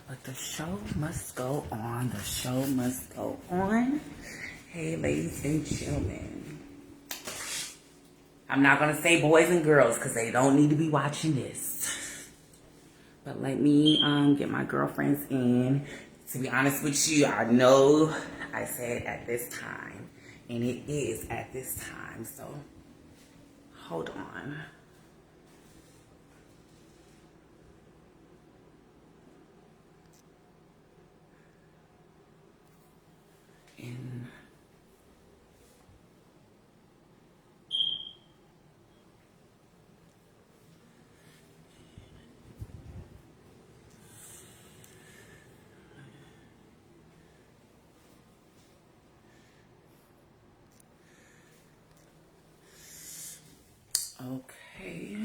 But the show must go on. The show must go on. Hey, ladies and gentlemen. I'm not going to say boys and girls because they don't need to be watching this. But let me get my girlfriends in. To be honest with you, I know I said at this time. And it is at this time. So, hold on. And okay.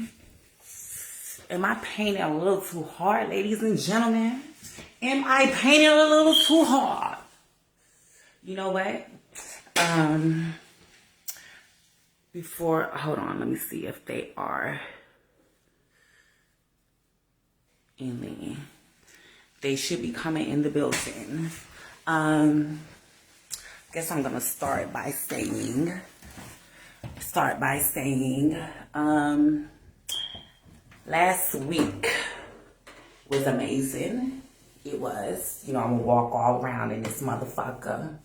Am I painting a little too hard, ladies and gentlemen? Am I painting a little too hard? You know what? Hold on, let me see if they are in the, they should be coming in the building. Guess I'm gonna start by saying, last week was amazing. It was, I'm gonna walk all around in this motherfucker.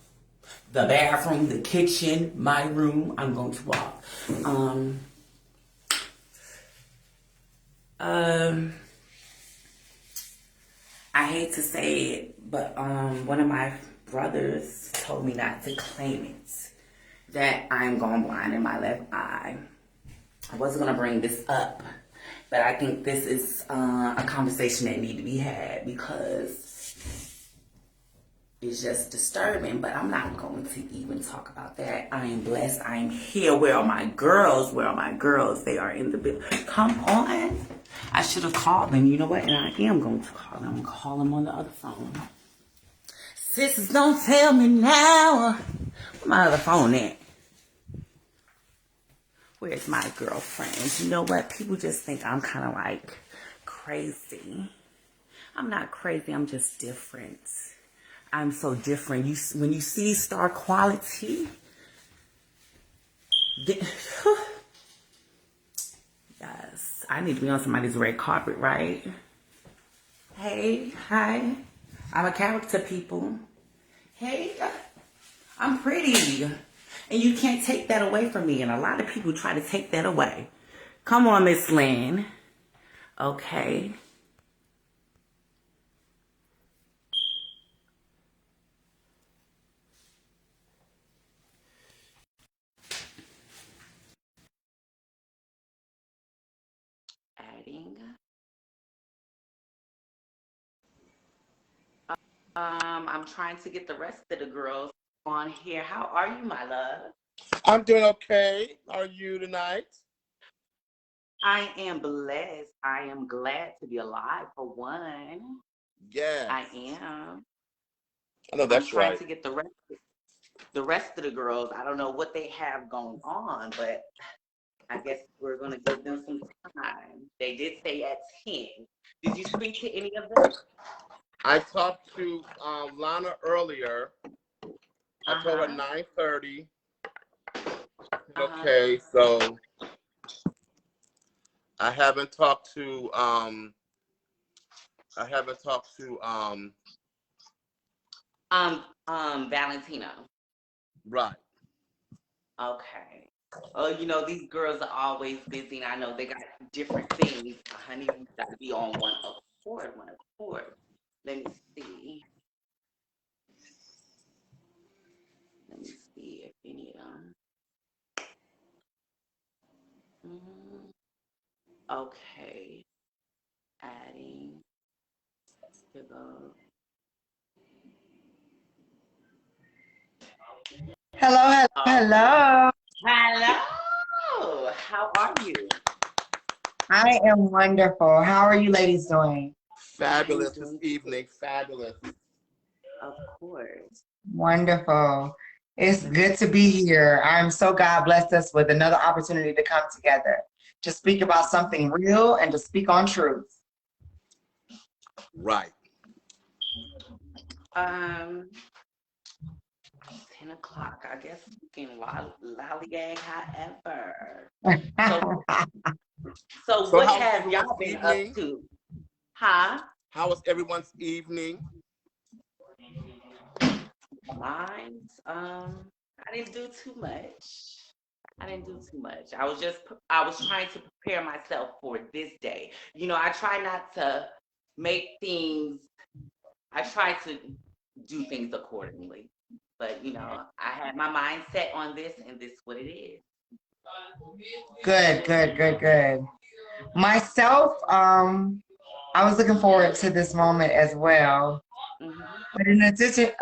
The bathroom, the kitchen, my room, I'm going to walk. I hate to say it, but one of my brothers told me not to claim it, that I'm going blind in my left eye. I wasn't going to bring this up, but I think this is a conversation that needs to be had because it's just disturbing, but I'm not going to even talk about that. I am blessed. I am here. Where are my girls? Where are my girls? They are in the building. Come on. I should have called them. You know what? And I am going to call them. I'm going to call them on the other phone. Sisters, don't tell me now. Where my other phone at? Where's my girlfriend? You know what? People just think I'm kind of like crazy. I'm not crazy. I'm just different. I'm so different. When you see star quality, yes, I need to be on somebody's red carpet, right? Hey, hi, I'm a character, people. Hey, I'm pretty, and you can't take that away from me. And a lot of people try to take that away. Come on, Miss Lynn. Okay. Adding. I'm trying to get the rest of the girls on here. How are you, my love? I'm doing okay. How are you tonight? I am blessed. I am glad to be alive for one. Yes. I am. I know I'm that's trying right. to get the rest of the girls. I don't know what they have going on, but I guess we're gonna give them some time. They did say at 10. Did you speak to any of them? I talked to Lana earlier. I told her 9:30. Okay, so I haven't talked to Valentino. Right. Okay. Oh, these girls are always busy, and I know they got different things. Honey, you got to be on one accord. Let me see. Let me see if any of them. Okay. Adding to the. Hello, hello. Hello. How are you? I am wonderful. How are you ladies doing? Fabulous this evening. Fabulous. Of course. Wonderful. It's good to be here. I'm so God blessed us with another opportunity to come together to speak about something real and to speak on truth. Right. Um, 10 o'clock. I guess we can lollygag however. So, so So what how's have everyone's y'all been up evening? to? Huh? How was everyone's evening? Mine's, I didn't do too much. I didn't do too much. I was trying to prepare myself for this day. You know, I try not to make things, I try to do things accordingly. But, you know, I had my mind set on this and this is what it is. Good, good, good, good. Myself, I was looking forward to this moment as well. Mhm.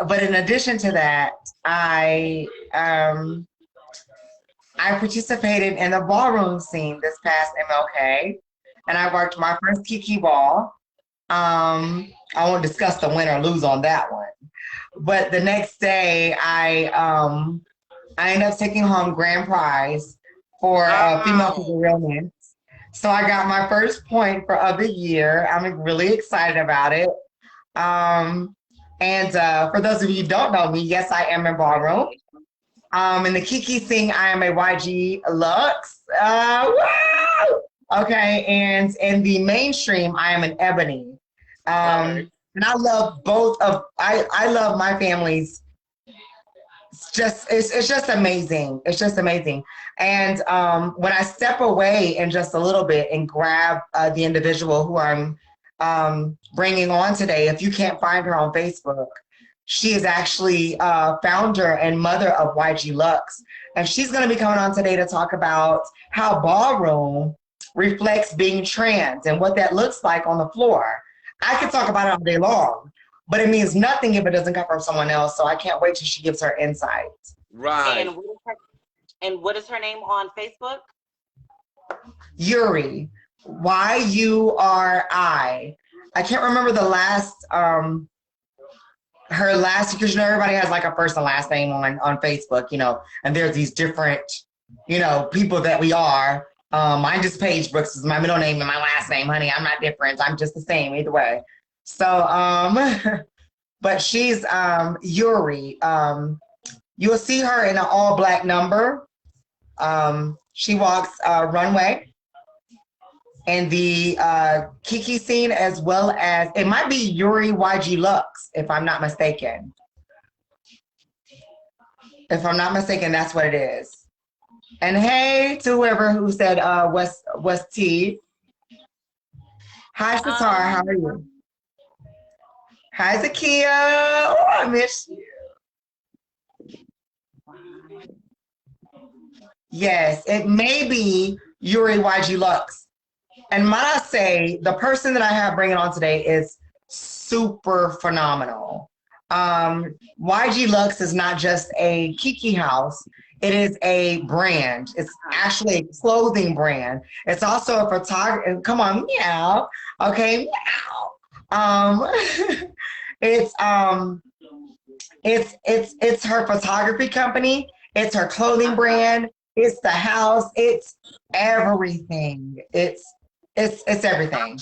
But in addition to that, I um I participated in the ballroom scene this past MLK, and I worked my first Kiki ball. I won't discuss the win or lose on that one. But the next day, I ended up taking home grand prize for female Wow. pavilion. So I got my first point of the year. I'm really excited about it. Um, and for those of you who don't know me, yes, I am in ballroom. Congratulations. In the Kiki Sing, I am a YG Lux. Woo! Okay, and in the mainstream, I am an Ebony. Okay. And I love both of. I love my family's. It's just amazing. It's just amazing. And when I step away in just a little bit and grab the individual who I'm bringing on today, if you can't find her on Facebook, she is actually founder and mother of YG Lux. And she's going to be coming on today to talk about how ballroom reflects being trans and what that looks like on the floor. I could talk about it all day long, but it means nothing if it doesn't come from someone else. So I can't wait till she gives her insight. Right. And what is her name on Facebook? Yuri, Yuri. I can't remember the last her last, because everybody has like a first and last name on Facebook, and there's these different, people that we are. Mine just Paige Brooks is my middle name and my last name, honey. I'm not different. I'm just the same either way. So but she's Yuri. You'll see her in an all black number. She walks runway and the Kiki scene, as well as it might be Yuri YG Lux, if I'm not mistaken. If I'm not mistaken, that's what it is. And hey to whoever who said West T. Hi, Satar. How are you? Hi, Zakia. Oh, I miss you. Yes, it may be Yuri YG Lux. And might I say, the person that I have bringing on today is super phenomenal. YG Lux is not just a Kiki house. It is a brand. It's actually a clothing brand. It's also a photography. Come on, meow. Okay, meow. It's it's her photography company. It's her clothing brand. It's the house. It's everything. It's everything.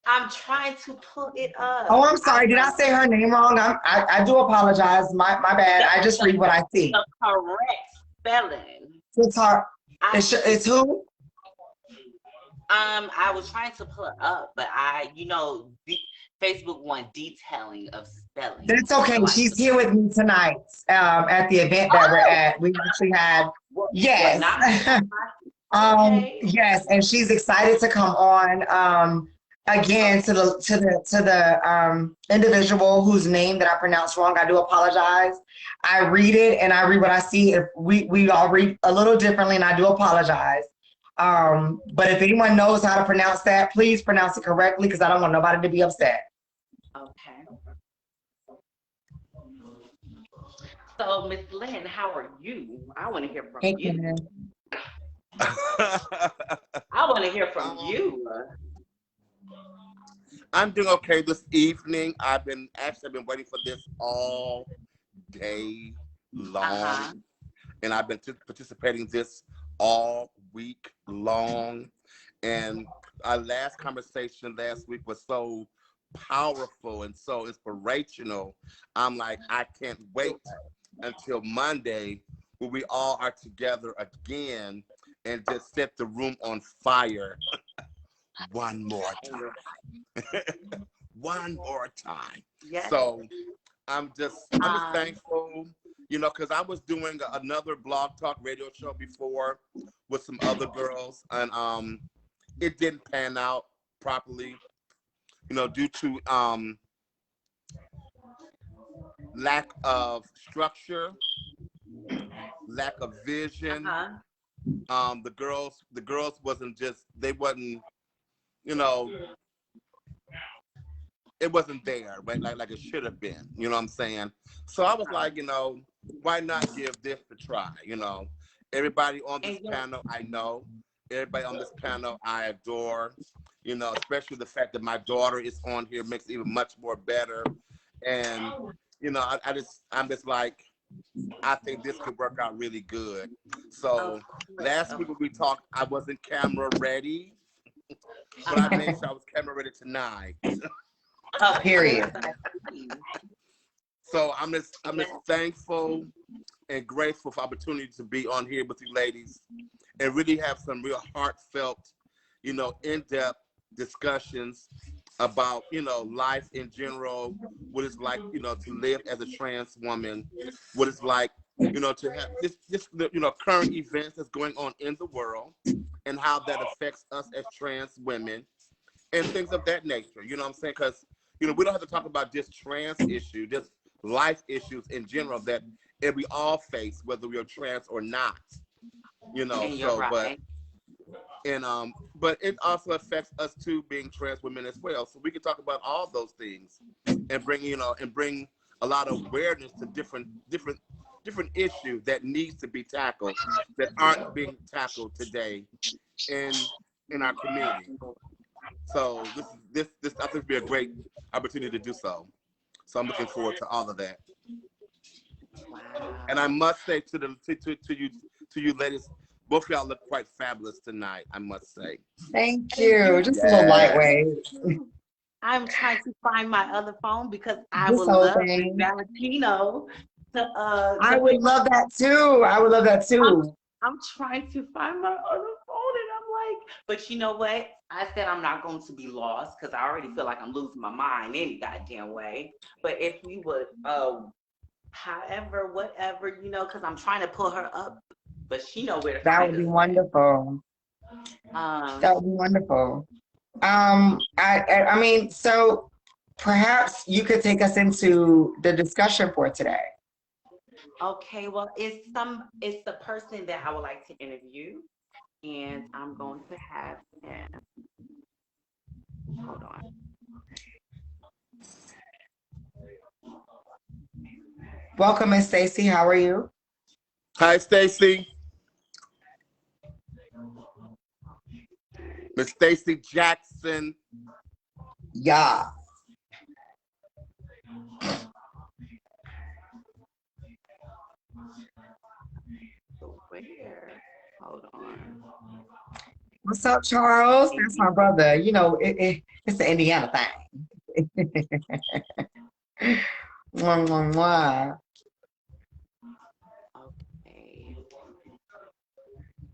I'm trying to pull it up. Oh, I'm sorry. Did I say her name wrong? I do apologize. My bad. I just read what I see. The correct spelling. It's her. It's who? I was trying to pull it up, but Facebook want detailing of spelling. That's okay. She's here with me tonight at the event that we're at. We actually had, yes. Yes, and she's excited to come on again to the individual whose name that I pronounced wrong. I do apologize. I read it and I read what I see. If we all read a little differently, and I do apologize. But if anyone knows how to pronounce that, please pronounce it correctly, because I don't want nobody to be upset. Okay. So, Miss Lynn, how are you? I want to hear from you. I want to hear from you. I'm doing okay this evening. I've been waiting for this all day long, and I've been participating this all week long. And our last conversation last week was so powerful and so inspirational. I'm like, I can't wait until Monday when we all are together again and just set the room on fire one more time. One more time. Yes. So I'm just thankful, you know, because I was doing another blog talk radio show before with some other girls, and it didn't pan out properly, you know, due to lack of structure, lack of vision. The girls wasn't, you know, it wasn't there, right? Like it should have been, you know what I'm saying? So I was like, you know, why not give this a try? You know, everybody on this panel I know, everybody on this panel I adore, you know, especially the fact that my daughter is on here makes it even much more better. And, you know, I'm just like, I think this could work out really good. So last week when we talked, I wasn't camera ready, but I made sure I was camera ready tonight. Period. So I'm just thankful and grateful for the opportunity to be on here with you ladies and really have some real heartfelt, you know, in-depth discussions about, you know, life in general, what it's like, you know, to live as a trans woman, what it's like, you know, to have this you know, current events that's going on in the world and how that affects us as trans women and things of that nature. You know what I'm saying? Because, you know, we don't have to talk about just trans issue, just life issues in general that we all face, whether we are trans or not. You know, so right. But it also affects us too, being trans women as well. So we can talk about all those things and bring, you know, and bring a lot of awareness to different issues that needs to be tackled that aren't being tackled today in our community. So this I think would be a great opportunity to do so. So I'm looking forward to all of that. Wow. And I must say to you ladies, both of y'all look quite fabulous tonight, I must say. Thank you. Just a little lightweight. I'm trying to find my other phone because I would love Valentino to I would love that too. I would love that too. I'm trying to find my other phone and I'm like, but you know what? I said I'm not going to be lost because I already feel like I'm losing my mind any goddamn way. But if we would, however, whatever, you know, because I'm trying to pull her up, but she know where to that find would be us. Wonderful. That would be wonderful. I mean, so perhaps you could take us into the discussion for today. Okay, well, it's the person that I would like to interview, and I'm going to have him. Hold on. Welcome, Miss Stacy. How are you? Hi, Stacy. Miss Stacy Jackson. Yeah. Where? Hold on. What's up, Charles? That's my brother. You know, it's the Indiana thing. Mwah, mwah, mwah. Okay.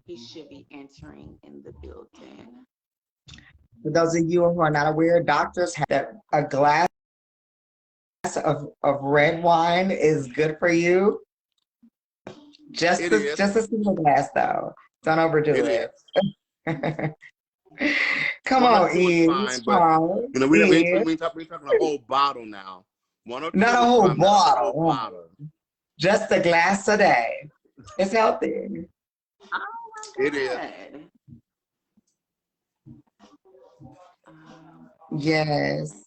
He should be entering in the building. For those of you who are not aware, doctors have that a glass of red wine is good for you. Just a single glass, though. Don't overdo it. Come on, Eve. Fine, you know, we talking a whole bottle now. One or two. Not a whole bottle. Just a glass a day. It's healthy. Oh, it is. Yes.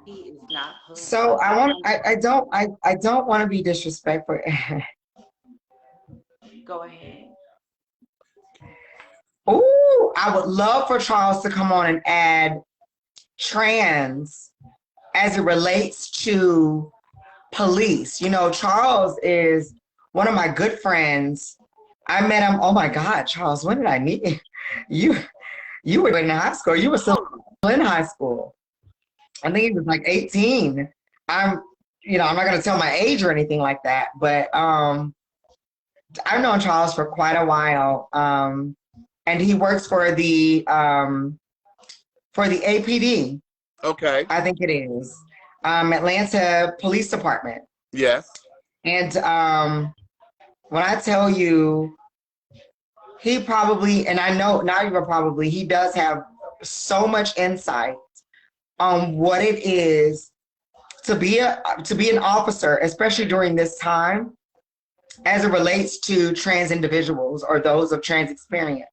He is not. So I don't want to be disrespectful. Go ahead. Ooh, I would love for Charles to come on and add trans as it relates to police. You know, Charles is one of my good friends. I met him. Oh my God, Charles, when did I meet you? You were in high school. You were still in high school. I think he was like 18. I'm, I'm not gonna tell my age or anything like that, but I've known Charles for quite a while, and he works for the APD. Okay. I think it is Atlanta Police Department. Yes. And when I tell you, he probably, and I know not even probably, he does have so much insight on what it is to be an officer, especially during this time, as it relates to trans individuals or those of trans experience,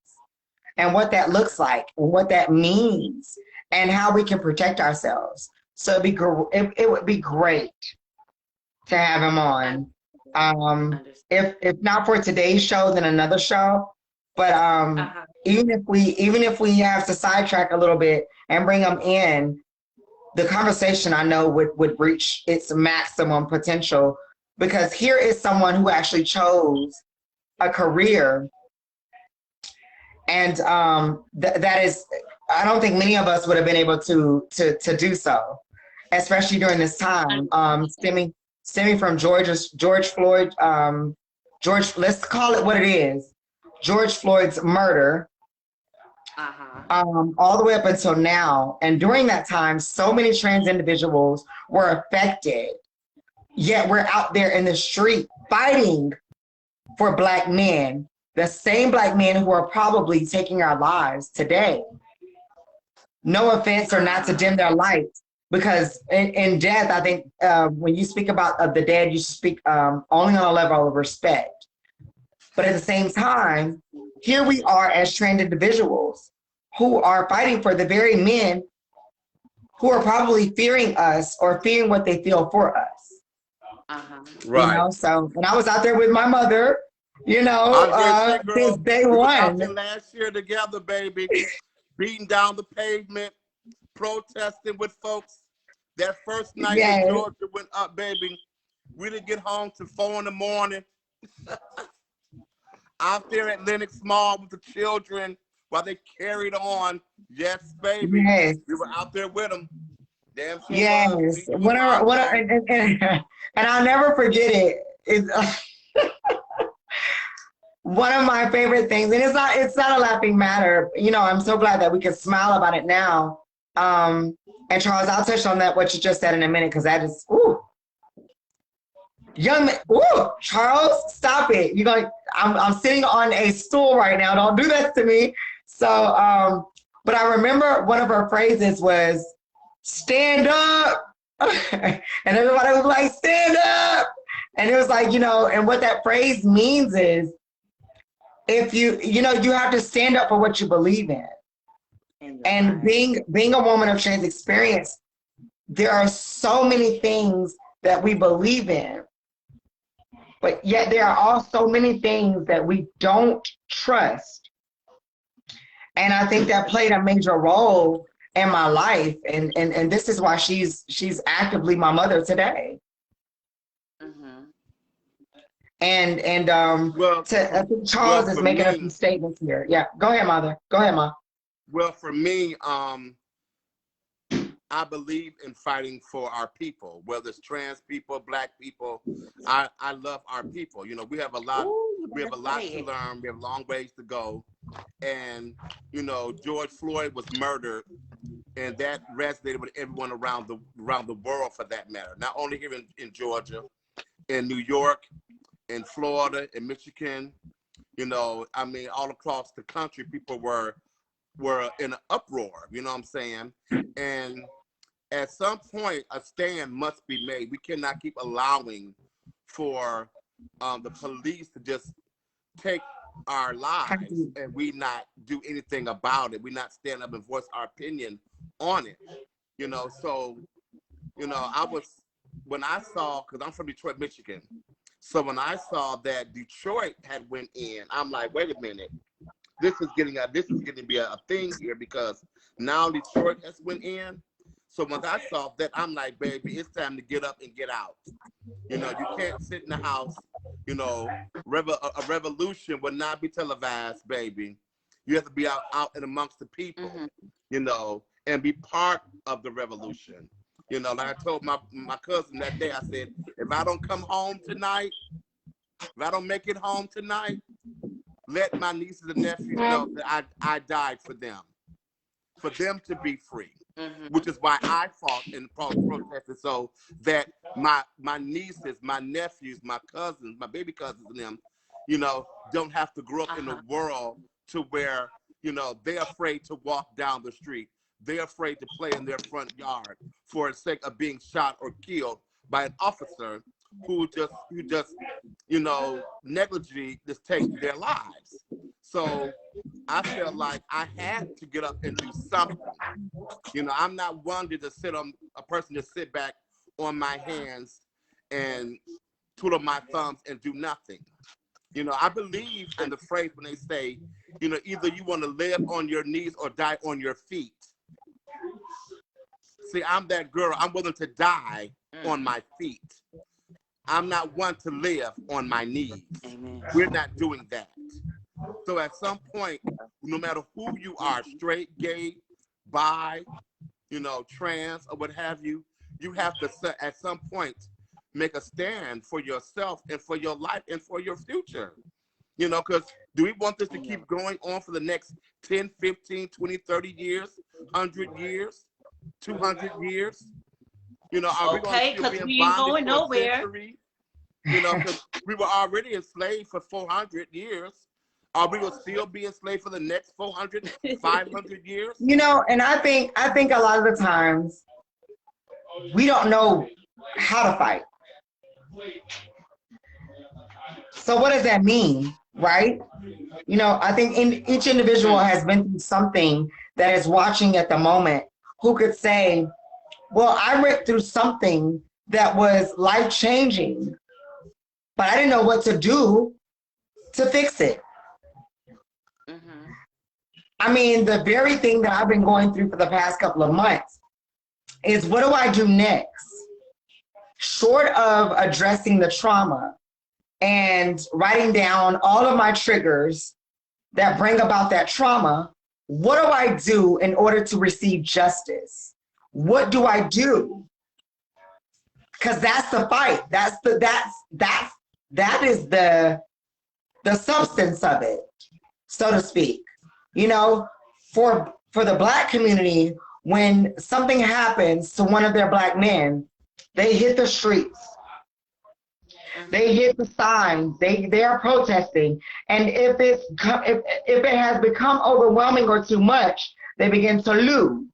and what that looks like, and what that means, and how we can protect ourselves. So it would be great to have him on. If not for today's show, then another show. But even if we have to sidetrack a little bit and bring him in, the conversation I know would reach its maximum potential, because here is someone who actually chose a career, and that is, I don't think many of us would have been able to do so, especially during this time, stemming from George Floyd, let's call it what it is, George Floyd's murder, all the way up until now. And during that time, so many trans individuals were affected, yet we're out there in the street fighting for Black men, the same Black men who are probably taking our lives today. No offense, or not to dim their light, because in death, I think when you speak about the dead, you speak only on a level of respect. But at the same time, here we are as trans individuals who are fighting for the very men who are probably fearing us or fearing what they feel for us. Right. So, and I was out there with my mother, since day one. Last year together, baby, beating down the pavement, protesting with folks. That first night in Georgia went up, baby. We didn't get home till 4 in the morning. Out there at Lenox Mall with the children while they carried on. Yes, baby. Yes. We were out there with them. Damn sure. Yes. And I'll never forget it. It's one of my favorite things, and it's not a laughing matter. I'm so glad that we can smile about it now. And Charles, I'll touch on that, what you just said, in a minute, because that is, young man, Charles, stop it. I'm sitting on a stool right now. Don't do that to me. So, but I remember one of her phrases was, stand up. And everybody was like, stand up. And it was like, and what that phrase means is, if you have to stand up for what you believe in. And being a woman of trans experience, there are so many things that we believe in, but yet there are also many things that we don't trust. And I think that played a major role in my life, and this is why she's actively my mother today. And I think Charles is making a few statements here. Yeah, go ahead, mother. Go ahead, Ma. Well, for me, I believe in fighting for our people, whether it's trans people, Black people. I love our people. We have a lot to learn. We have a long ways to go. And, George Floyd was murdered, and that resonated with everyone around the world, for that matter. Not only here in Georgia, in New York, in Florida, in Michigan, all across the country, people were in an uproar, you know what I'm saying? And at some point, a stand must be made. We cannot keep allowing for the police to just take our lives and we not do anything about it. We not stand up and voice our opinion on it, So, when I saw, because I'm from Detroit, Michigan, so when I saw that Detroit had went in, I'm like, wait a minute. This is getting to be a thing here, because now Detroit has went in. So once I saw that, I'm like, baby, it's time to get up and get out. You can't sit in the house. A revolution would not be televised, baby. You have to be out and amongst the people, you know, and be part of the revolution. You know, like I told my cousin that day, I said, if I don't come home tonight, if I don't make it home tonight, let my nieces and nephews know that I died for them to be free. Which is why I fought and protested, so that my nieces, my nephews, my cousins, my baby cousins and them, you know, don't have to grow up in a world to where, you know, they're afraid to walk down the street. They're afraid to play in their front yard for the sake of being shot or killed by an officer who just, you know, negligently just take their lives. So I felt like I had to get up and do something. You know, I'm not one to just sit back on my hands and twiddle my thumbs and do nothing. You know, I believe in the phrase when they say, you know, either you want to live on your knees or die on your feet. See, I'm that girl. I'm willing to die on my feet. I'm not one to live on my knees. Amen. We're not doing that. So at some point, no matter who you are, straight, gay, bi, you know, trans, or what have you, you have to at some point make a stand for yourself and for your life and for your future. You know, because do we want this to keep going on for the next 10, 15, 20, 30 years, 100 years, 200 years? You know, are we going to still be in bondage for a century? You know, because we were already enslaved for 400 years. Are we going to still be enslaved for the next 400, 500 years? You know, and I think a lot of the times we don't know how to fight. So what does that mean, right? You know, I think each individual has been through something that is watching at the moment who could say, well, I went through something that was life-changing, but I didn't know what to do to fix it. I mean, the very thing that I've been going through for the past couple of months is, what do I do next? Short of addressing the trauma and writing down all of my triggers that bring about that trauma, what do I do in order to receive justice? What do I do? Because that's the fight. That is the substance of it, so to speak. You know, for the Black community, when something happens to one of their Black men, they hit the streets. They hit the signs. They are protesting. And if it has become overwhelming or too much, they begin to loot.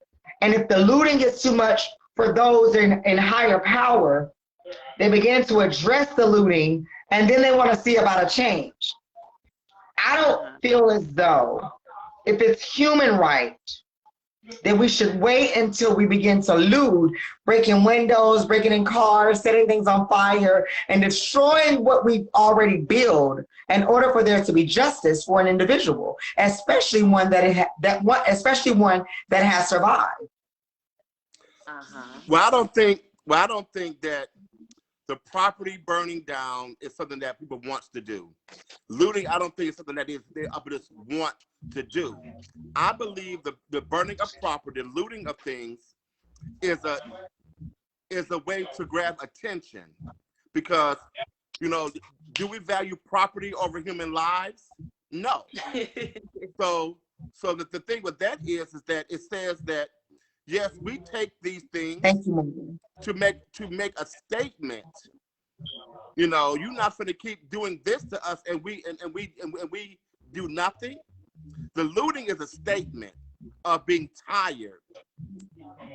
And if the looting is too much for those in higher power, they begin to address the looting, and then they want to see about a change. I don't feel as though, if it's human right, that we should wait until we begin to loot, breaking windows, breaking in cars, setting things on fire, and destroying what we've already built in order for there to be justice for an individual, especially one that has survived. Well, I don't think that the property burning down is something that people want to do. Looting, I don't think it's something that they just want to do. I believe the burning of property, the looting of things is a way to grab attention, because, you know, do we value property over human lives? No. So the thing with that is that it says that, yes, we take these things to make a statement. You know, you're not going to keep doing this to us, and we do nothing. The looting is a statement of being tired.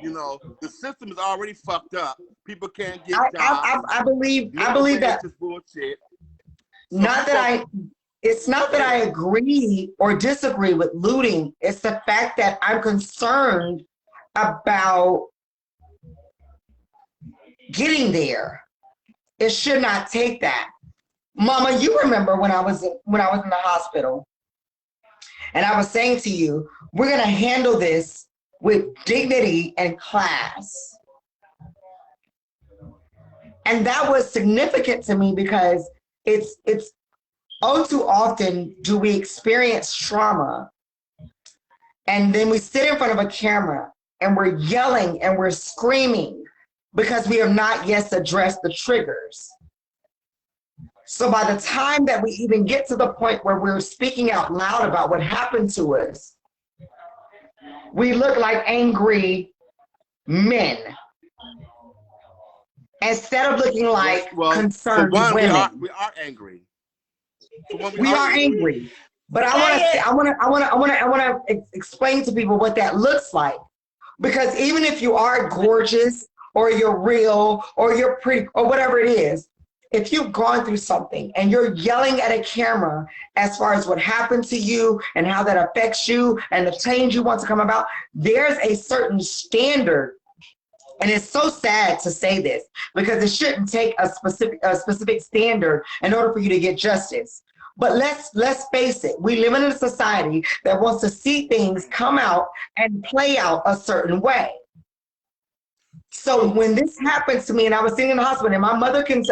You know, the system is already fucked up. People can't get jobs. I believe that. Is bullshit. So It's not that I agree or disagree with looting. It's the fact that I'm concerned about getting there. It should not take that. Mama, you remember when I was in the hospital, and I was saying to you, we're gonna handle this with dignity and class. And that was significant to me, because it's oh too often do we experience trauma And then we sit in front of a camera and we're yelling and we're screaming because we have not yet addressed the triggers. So by the time that we even get to the point where we're speaking out loud about what happened to us, we look like angry men instead of looking like concerned for one, women. we are angry. For one, We are angry. But I want to explain to people what that looks like. Because even if you are gorgeous or you're real or you're pretty or whatever it is, if you've gone through something and you're yelling at a camera as far as what happened to you and how that affects you and the change you want to come about, there's a certain standard. And it's so sad to say this because it shouldn't take a specific standard in order for you to get justice. But let's face it, we live in a society that wants to see things come out and play out a certain way. So when this happens to me, and I was sitting in the hospital, and my mother can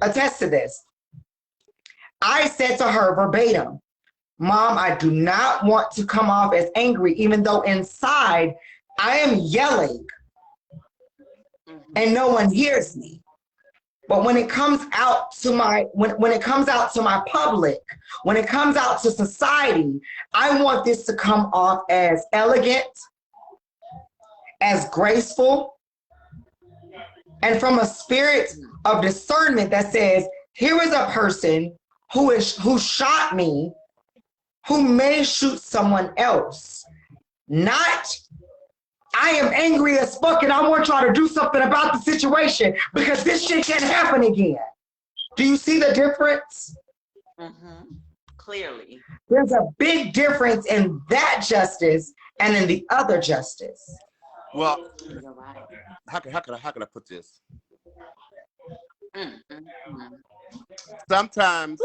attest to this. I said to her verbatim, "Mom, I do not want to come off as angry, even though inside I am yelling, and no one hears me. But when it comes out to when it comes out to my public, when it comes out to society, I want this to come off as elegant, as graceful, and from a spirit of discernment that says, here is a person who shot me, who may shoot someone else. Not, I am angry as fuck and I want y'all to do something about the situation because this shit can't happen again." Do you see the difference? Clearly. There's a big difference in that justice and in the other justice. Well, how can I put this? Sometimes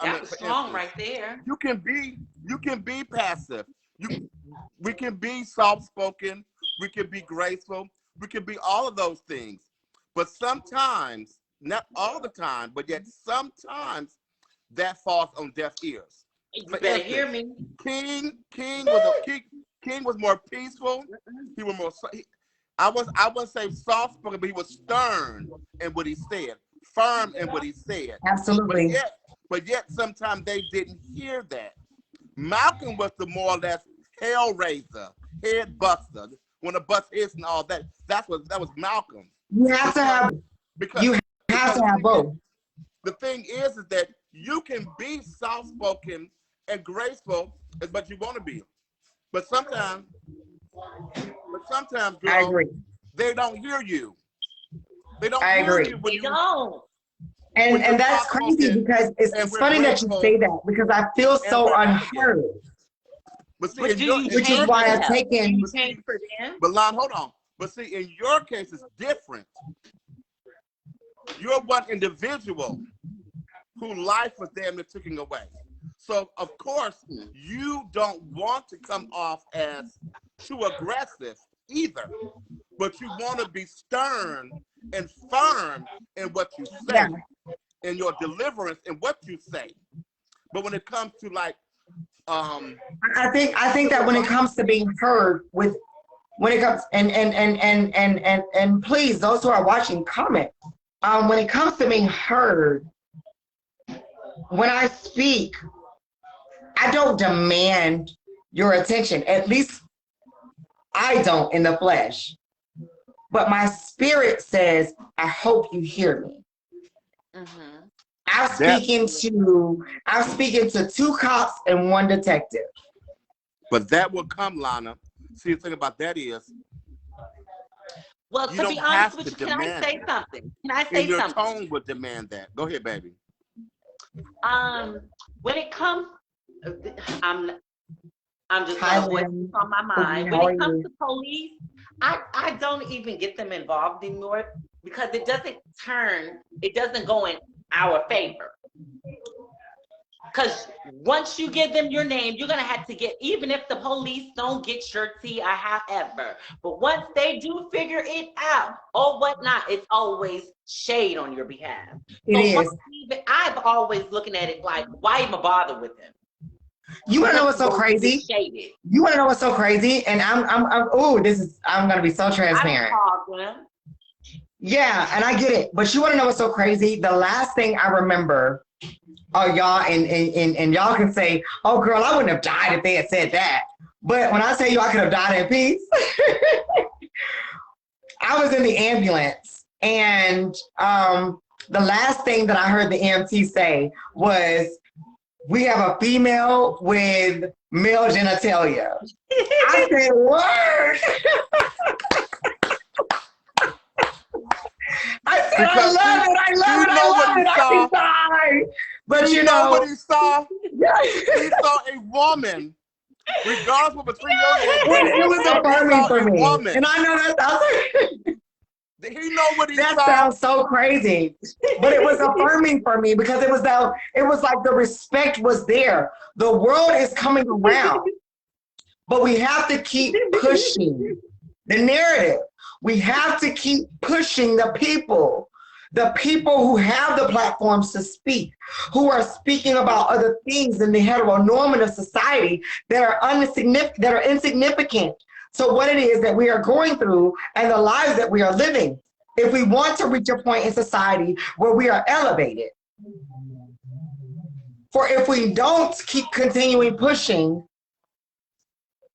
that was strong right there. You can be passive. We can be soft-spoken. We can be graceful. We can be all of those things. But sometimes, not all the time, but yet sometimes that falls on deaf ears. You better hear me. King was more peaceful. He was more. I wouldn't say soft-spoken, but he was stern in what he said, firm in what he said. Absolutely. But yet sometimes they didn't hear that. Malcolm was the more or less hellraiser, head buster, when the bust hits and all that. That was Malcolm. You have to have both. The thing is that you can be soft-spoken and graceful as much you want to be. But sometimes, girl, I agree. They don't hear you. They don't I hear agree. you when you don't. And that's crazy because it's funny that you say that because I feel so unheard. But see, which is why I've taken. But Lon, hold on. But see, in your case, it's different. You're one individual whose life was damn near taken away. So of course, you don't want to come off as too aggressive either, but you want to be stern and firm in what you say, in your deliverance and what you say. But when it comes to like, I think that when it comes to being heard when it comes and please, those who are watching, comment. When it comes to being heard, when I speak, I don't demand your attention. At least I don't in the flesh. But my spirit says, I hope you hear me. I'm speaking to 2 cops and 1 detective. But that will come, Lana. See, the thing about that is, well, to be honest with you, can I say something? And your tone would demand that. Go ahead, baby. When it comes, I'm just going on my mind. When it comes to police, I don't even get them involved anymore because it doesn't go in our favor. Because once you give them your name, you're going to have to get, even if the police don't get your tea or however, but once they do figure it out or whatnot, it's always shade on your behalf. It is. I've always looking at it like, why even bother with him? You want to know what's so Because crazy? shaded. You want to know what's so crazy? And I'm gonna be so transparent. I called them. Yeah, and I get it. But you want to know what's so crazy? The last thing I remember, y'all, and y'all can say, oh, girl, I wouldn't have died if they had said that. But when I tell you I could have died in peace, I was in the ambulance. And the last thing that I heard the EMT say was, we have a female with male genitalia. I said, word. I said, Because I love it. I died. But you know what he saw? He saw a woman, regardless of between it was affirming for me. Woman. And I know that He know what he that saw. sounds so crazy, but it was affirming for me because it was like the respect was there. The world is coming around, but we have to keep pushing the narrative. We have to keep pushing the people who have the platforms to speak, who are speaking about other things in the heteronormative society that are insignificant. So what it is that we are going through and the lives that we are living, if we want to reach a point in society where we are elevated. For if we don't keep continuing pushing,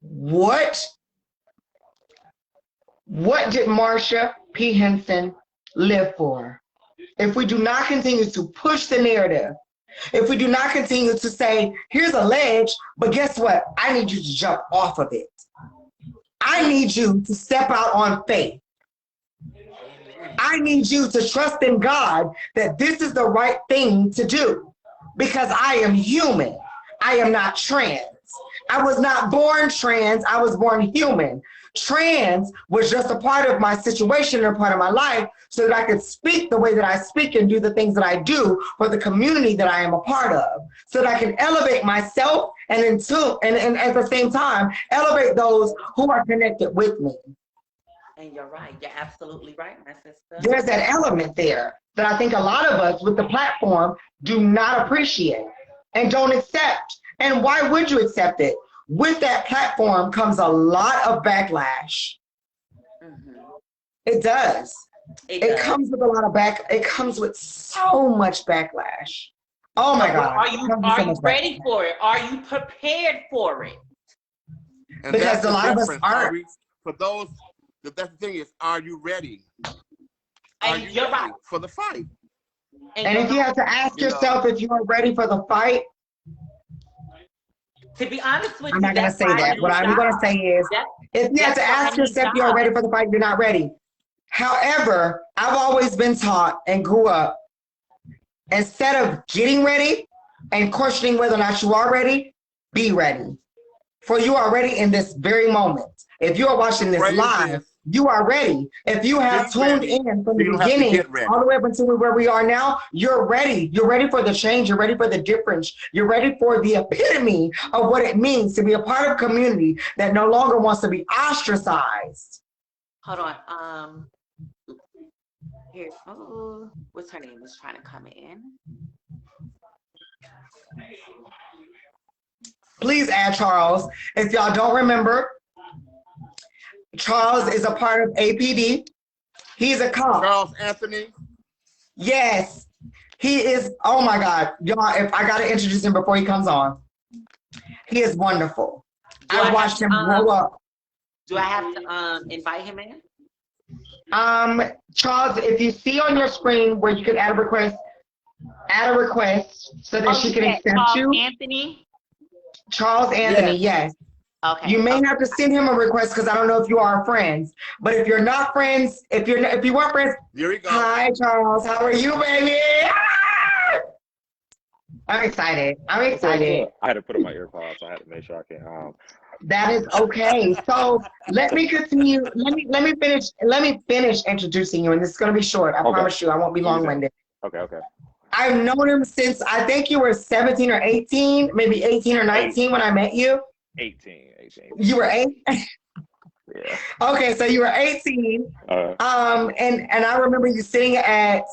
what did Marsha P. Henson live for? If we do not continue to push the narrative, if we do not continue to say, here's a ledge, but guess what? I need you to jump off of it. I need you to step out on faith. I need you to trust in God that this is the right thing to do because I am human. I am not trans. I was not born trans. I was born human. Trans was just a part of my situation and a part of my life so that I could speak the way that I speak and do the things that I do for the community that I am a part of, so that I can elevate myself and at the same time, elevate those who are connected with me. And you're right. You're absolutely right, my sister. There's that element there that I think a lot of us with the platform do not appreciate and don't accept. And why would you accept it? With that platform comes a lot of backlash. Mm-hmm. It does. It comes with a lot of it comes with so much backlash. Oh my God. Are you ready for it? Are you prepared for it? And because a lot of us aren't. For those, that's the thing is, are you ready? Are you you're ready right. for the fight? And if you have to ask yourself if you are ready for the fight, to be honest with you, I'm not going to say that. What I'm going to say is, if you have to ask yourself if you're ready for the fight, you're not ready. However, I've always been taught and grew up, instead of getting ready and questioning whether or not you are ready, be ready. For you are ready in this very moment. If you are watching this live, you are ready. If you have tuned in from the beginning all the way up until where we are now, you're ready. You're ready for the change. You're ready for the difference. You're ready for the epitome of what it means to be a part of a community that no longer wants to be ostracized. Hold on. Here. Oh, what's her name? Is trying to come in. Please add Charles. If y'all don't remember, Charles is a part of APD. He's a cop. Charles Anthony? Yes. He is, oh my God. Y'all, if I got to introduce him before he comes on. He is wonderful. I watched him grow up. Do I have to invite him in? Charles, if you see on your screen where you can add a request so that she can accept you. Anthony? Charles Anthony, yes. Okay. You may have to send him a request because I don't know if you are friends. But if you're not friends, if you weren't friends, here we go. Hi Charles, how are you, baby? Ah! I'm excited. I had to put on my earpods, so I had to make sure I can. That is okay. So let me continue. Let me finish introducing you, and this is gonna be short. I promise you, I won't be long-winded. Okay. I've known him since I think you were 17 or 18, maybe 18 or 19 when I met you. 18. You were 8? Yeah. Okay, so you were 18. And I remember you sitting at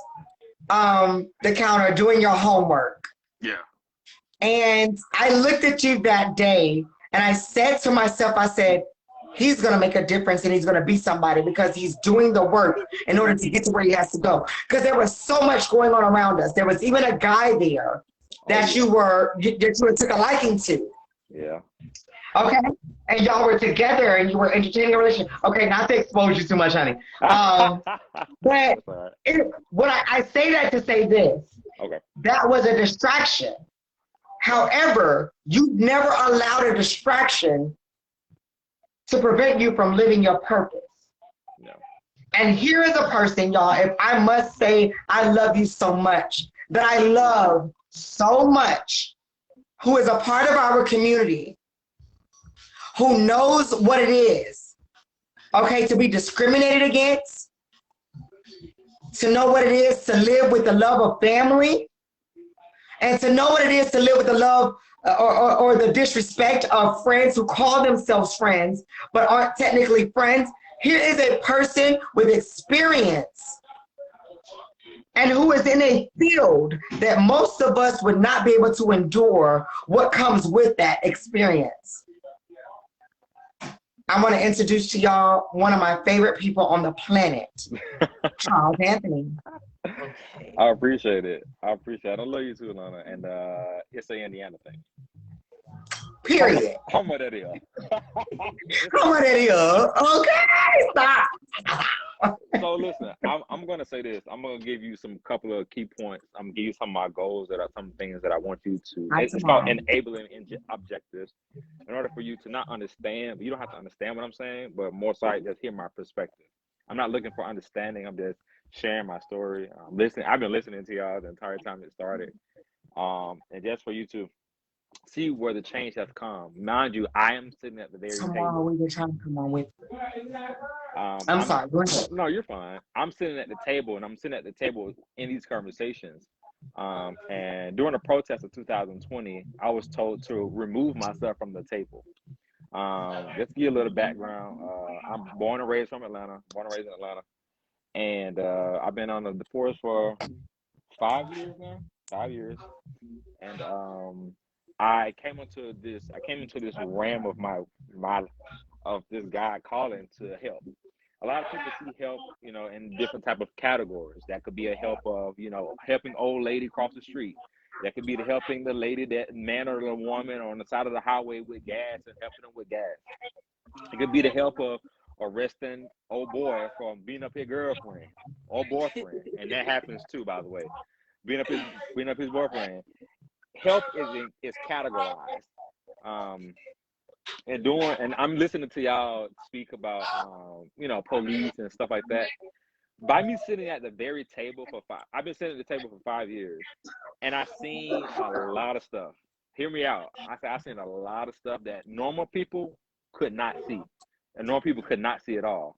the counter doing your homework. Yeah. And I looked at you that day and I said to myself, I said, he's going to make a difference and he's going to be somebody because he's doing the work in order to get to where he has to go. Because there was so much going on around us. There was even a guy there that you took a liking to. Yeah. Okay. And y'all were together and you were entertaining a relationship. Okay, not to expose you too much, honey. But I say that to say this. Okay. That was a distraction. However, you never allowed a distraction to prevent you from living your purpose. No. And here is a person, y'all, if I must say I love you so much, that I love so much, who is a part of our community, who knows what it is, okay, to be discriminated against, to know what it is to live with the love of family, and to know what it is to live with the love or the disrespect of friends who call themselves friends but aren't technically friends. Here is a person with experience and who is in a field that most of us would not be able to endure what comes with that experience. I want to introduce to y'all one of my favorite people on the planet, Charles Anthony. I appreciate it. I love you too, Lana. And it's an Indiana thing. Period. How much that is? How much that is? Okay, stop. So listen, I'm gonna say this. I'm gonna give you some couple of key points. I'm gonna give you some of my goals that are some things that I want you to. It's called enabling objectives. In order for you to not understand, you don't have to understand what I'm saying, but more so just hear my perspective. I'm not looking for understanding. I'm just sharing my story. Listening. I've been listening to y'all the entire time it started, and just for you to see where the change has come. Mind you, I am sitting at the very table. We were trying to come on with. I'm sorry. Go ahead. No, you're fine. I'm sitting at the table, and I'm sitting at the table in these conversations. And during the protest of 2020, I was told to remove myself from the table. Just to give you a little background. I'm born and raised in Atlanta. And I've been on the force for 5 years now. 5 years. And I came into this realm of this God calling to help. A lot of people see help, in different type of categories. That could be a help of, helping old lady cross the street. That could be the helping the lady, that man or the woman on the side of the highway with gas and helping them with gas. It could be the help of arresting old boy from beating up his girlfriend or boyfriend, and that happens too, by the way. Beating up his boyfriend. Help is categorized. And I'm listening to y'all speak about police and stuff like that. By me sitting at the very table I've been sitting at the table for 5 years, and I've seen a lot of stuff. Hear me out. I've seen a lot of stuff that normal people could not see, and normal people could not see at all.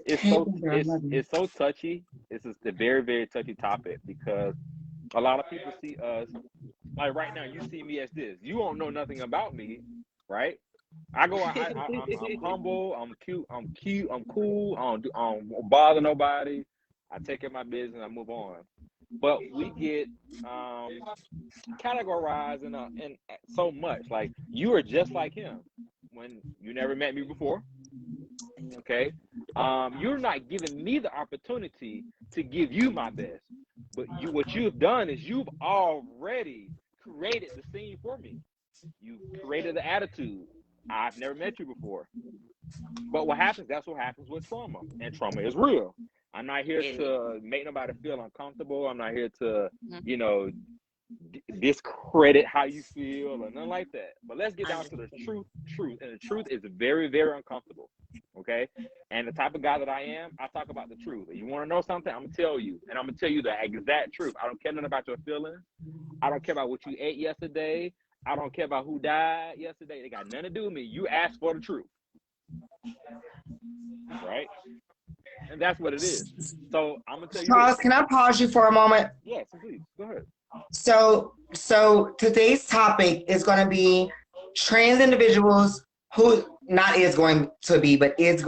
It's so touchy. It's just a very, very touchy topic because a lot of people see us like right now. You see me as this. You don't know nothing about me, right? I'm humble. I'm cute. I'm cool. I don't bother nobody. I take care of my business. I move on. But we get categorized in so much. Like, you are just like him when you never met me before. Okay, you're not giving me the opportunity to give you my best. But what you've done is you've already created the scene for me. You created the attitude. I've never met you before. But that's what happens with trauma. And trauma is real. I'm not here to make nobody feel uncomfortable. I'm not here to, discredit how you feel or nothing like that. But let's get down to the truth. And the truth is very, very uncomfortable. Okay? And the type of guy that I am, I talk about the truth. If you want to know something, I'm going to tell you. And I'm going to tell you the exact truth. I don't care nothing about your feelings. I don't care about what you ate yesterday. I don't care about who died yesterday. They got nothing to do with me. You asked for the truth. Right? And that's what it is. So I'm going to tell you. Charles, can I pause you for a moment? Yes, please. Go ahead. So today's topic is going to be trans individuals who not is going to be, but is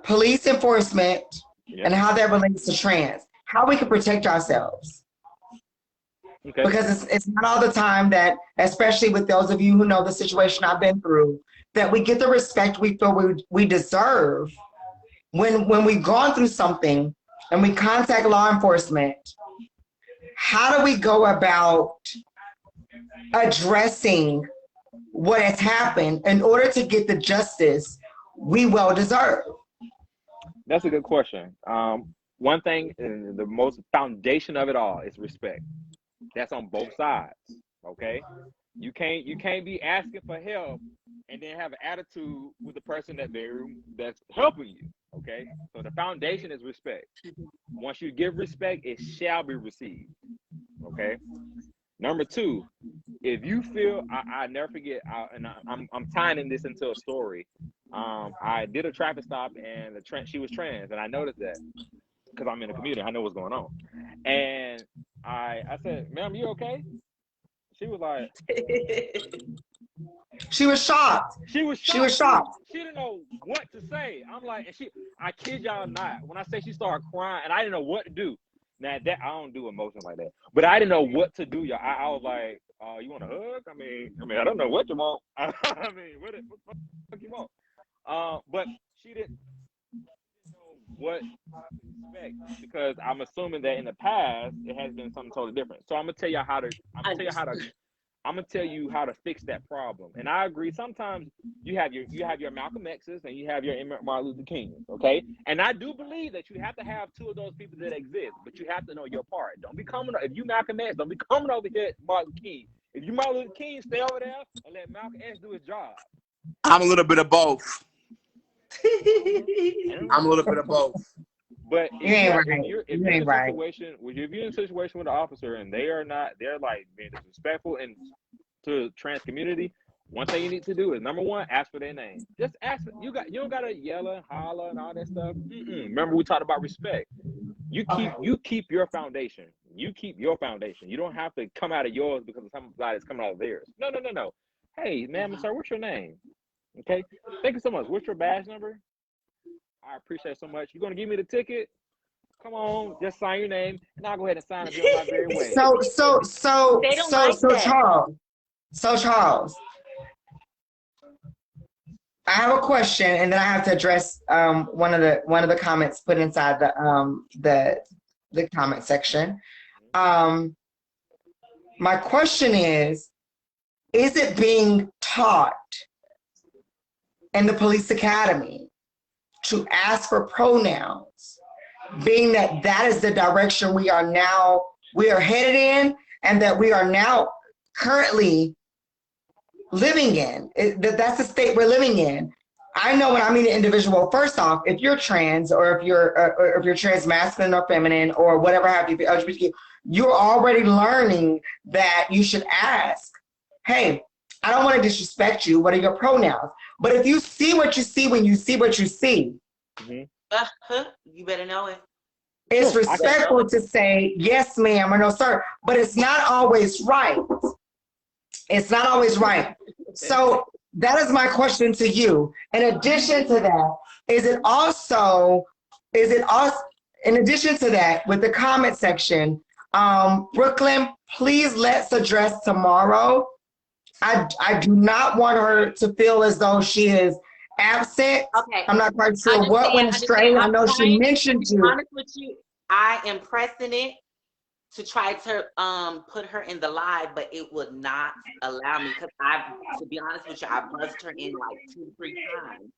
police enforcement and how that relates to trans. how we can protect ourselves. Okay. Because it's not all the time that, especially with those of you who know the situation I've been through, that we get the respect we feel we deserve when we've gone through something and we contact law enforcement. How do we go about addressing what has happened in order to get the justice we well deserve? That's a good question. One thing, the most foundation of it all is respect. That's on both sides. Okay, you can't be asking for help and then have an attitude with the person that's helping you. Okay, so the foundation is respect. Once you give respect, it shall be received. Okay. Number two, if you feel, I never forget, I'm tying this into a story. I did a traffic stop and she was trans, and I noticed that because I'm in the community, I know what's going on. And I said, "Ma'am, you okay?" She was like, She was shocked. She was shocked. She didn't know what to say. I'm like, and I kid y'all not, when I say she started crying, and I didn't know what to do. Now that I don't do emotions like that, but I didn't know what to do, y'all. I was like, "You want a hug?" I mean, I don't know what you want. I mean, what the fuck you want? But she didn't know what to expect, because I'm assuming that in the past it has been something totally different. So I'm gonna tell you how to fix that problem. And I agree. Sometimes you have your Malcolm X's and you have your Martin Luther Kings, okay? And I do believe that you have to have two of those people that exist, but you have to know your part. Don't be coming. If you Malcolm X, don't be coming over here, Martin King. If you Martin Luther King, stay over there and let Malcolm X do his job. I'm a little bit of both. I'm a little bit of both. But if you're in a situation with an officer and they're like being disrespectful and to the trans community, one thing you need to do is, number one, ask for their name. Just ask. You don't gotta yell and holler and all that stuff. Remember, we talked about respect. You keep your foundation. You keep your foundation. You don't have to come out of yours because of somebody's coming out of theirs. No. Hey, ma'am, sir, what's your name? Okay. Thank you so much. What's your badge number? I appreciate it so much. You're gonna give me the ticket? Come on, just sign your name, and I'll go ahead and sign it on my very way. So Charles, I have a question, and then I have to address one of the comments put inside the comment section. My question is it being taught in the police academy to ask for pronouns, being that is the direction we are headed in, and that we are now currently living in? That's the state we're living in. I know when I meet an individual, first off, if you're trans, or if you're trans masculine or feminine or whatever have you, LGBTQ, you're already learning that you should ask, "Hey, I don't want to disrespect you. What are your pronouns?" But if you see what you see when you see what you see, you better know it. It's respectful to say, "Yes, ma'am," or "No, sir," but it's not always right. It's not always right. So that is my question to you. In addition to that, in addition to that, with the comment section, Brooklyn, please let's address tomorrow. I do not want her to feel as though she is absent. Okay. I'm not quite sure what went astray. I know she mentioned you. To be honest with you, I am pressing it to try to put her in the live, but it would not allow me, because to be honest with you, I buzzed her in like 2-3 times,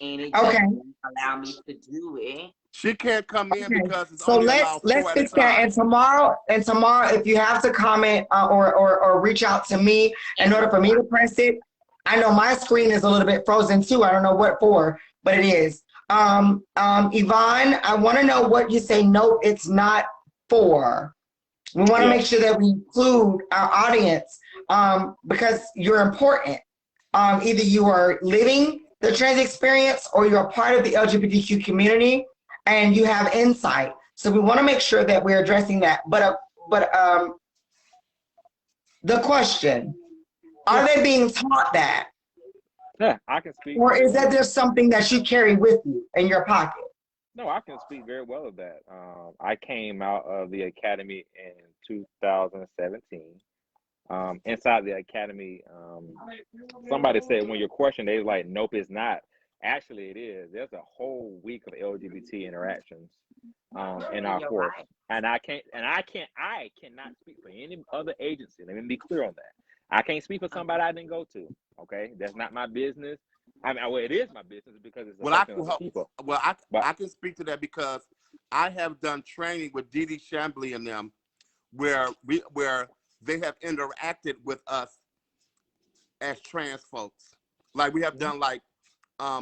and it doesn't allow me to do it. She can't come in because it's so only let's fix that. And tomorrow, if you have to comment or reach out to me in order for me to press it, I know my screen is a little bit frozen too. I don't know what for, but it is. Yvonne, I want to know what you say. No, it's not for. We want to make sure that we include our audience because you're important. Either you are living the trans experience or you're a part of the LGBTQ community and you have insight. So we want to make sure that we're addressing that. But the question, are they being taught that? Yeah, I can speak. Or is that just something that you carry with you in your pocket? No, I can speak very well of that. I came out of the academy in 2017. Inside the academy, somebody said when you're questioned, they was like, nope, it's not. Actually, it is. There's a whole week of LGBT interactions in our You're course, right. and I cannot speak for any other agency. Let me be clear on that. I can't speak for somebody I didn't go to. Okay, that's not my business. I mean, well, it is my business because it's Well, I affecting other people. But I can speak to that because I have done training with Dee Dee Chambly and them where they have interacted with us as trans folks. Like we have done like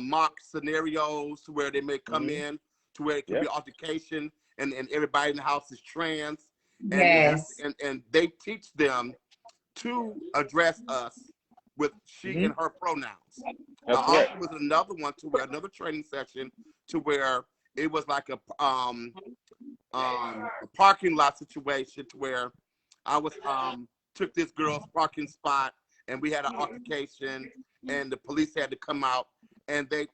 mock scenarios where they may come in to where it could yeah, be altercation and everybody in the house is trans and Yes. they teach them to address us with she and her pronouns. that's Also correct. was another one to where another training session to where it was like a parking lot situation to where I was took this girl's parking spot and we had an altercation and the police had to come out and they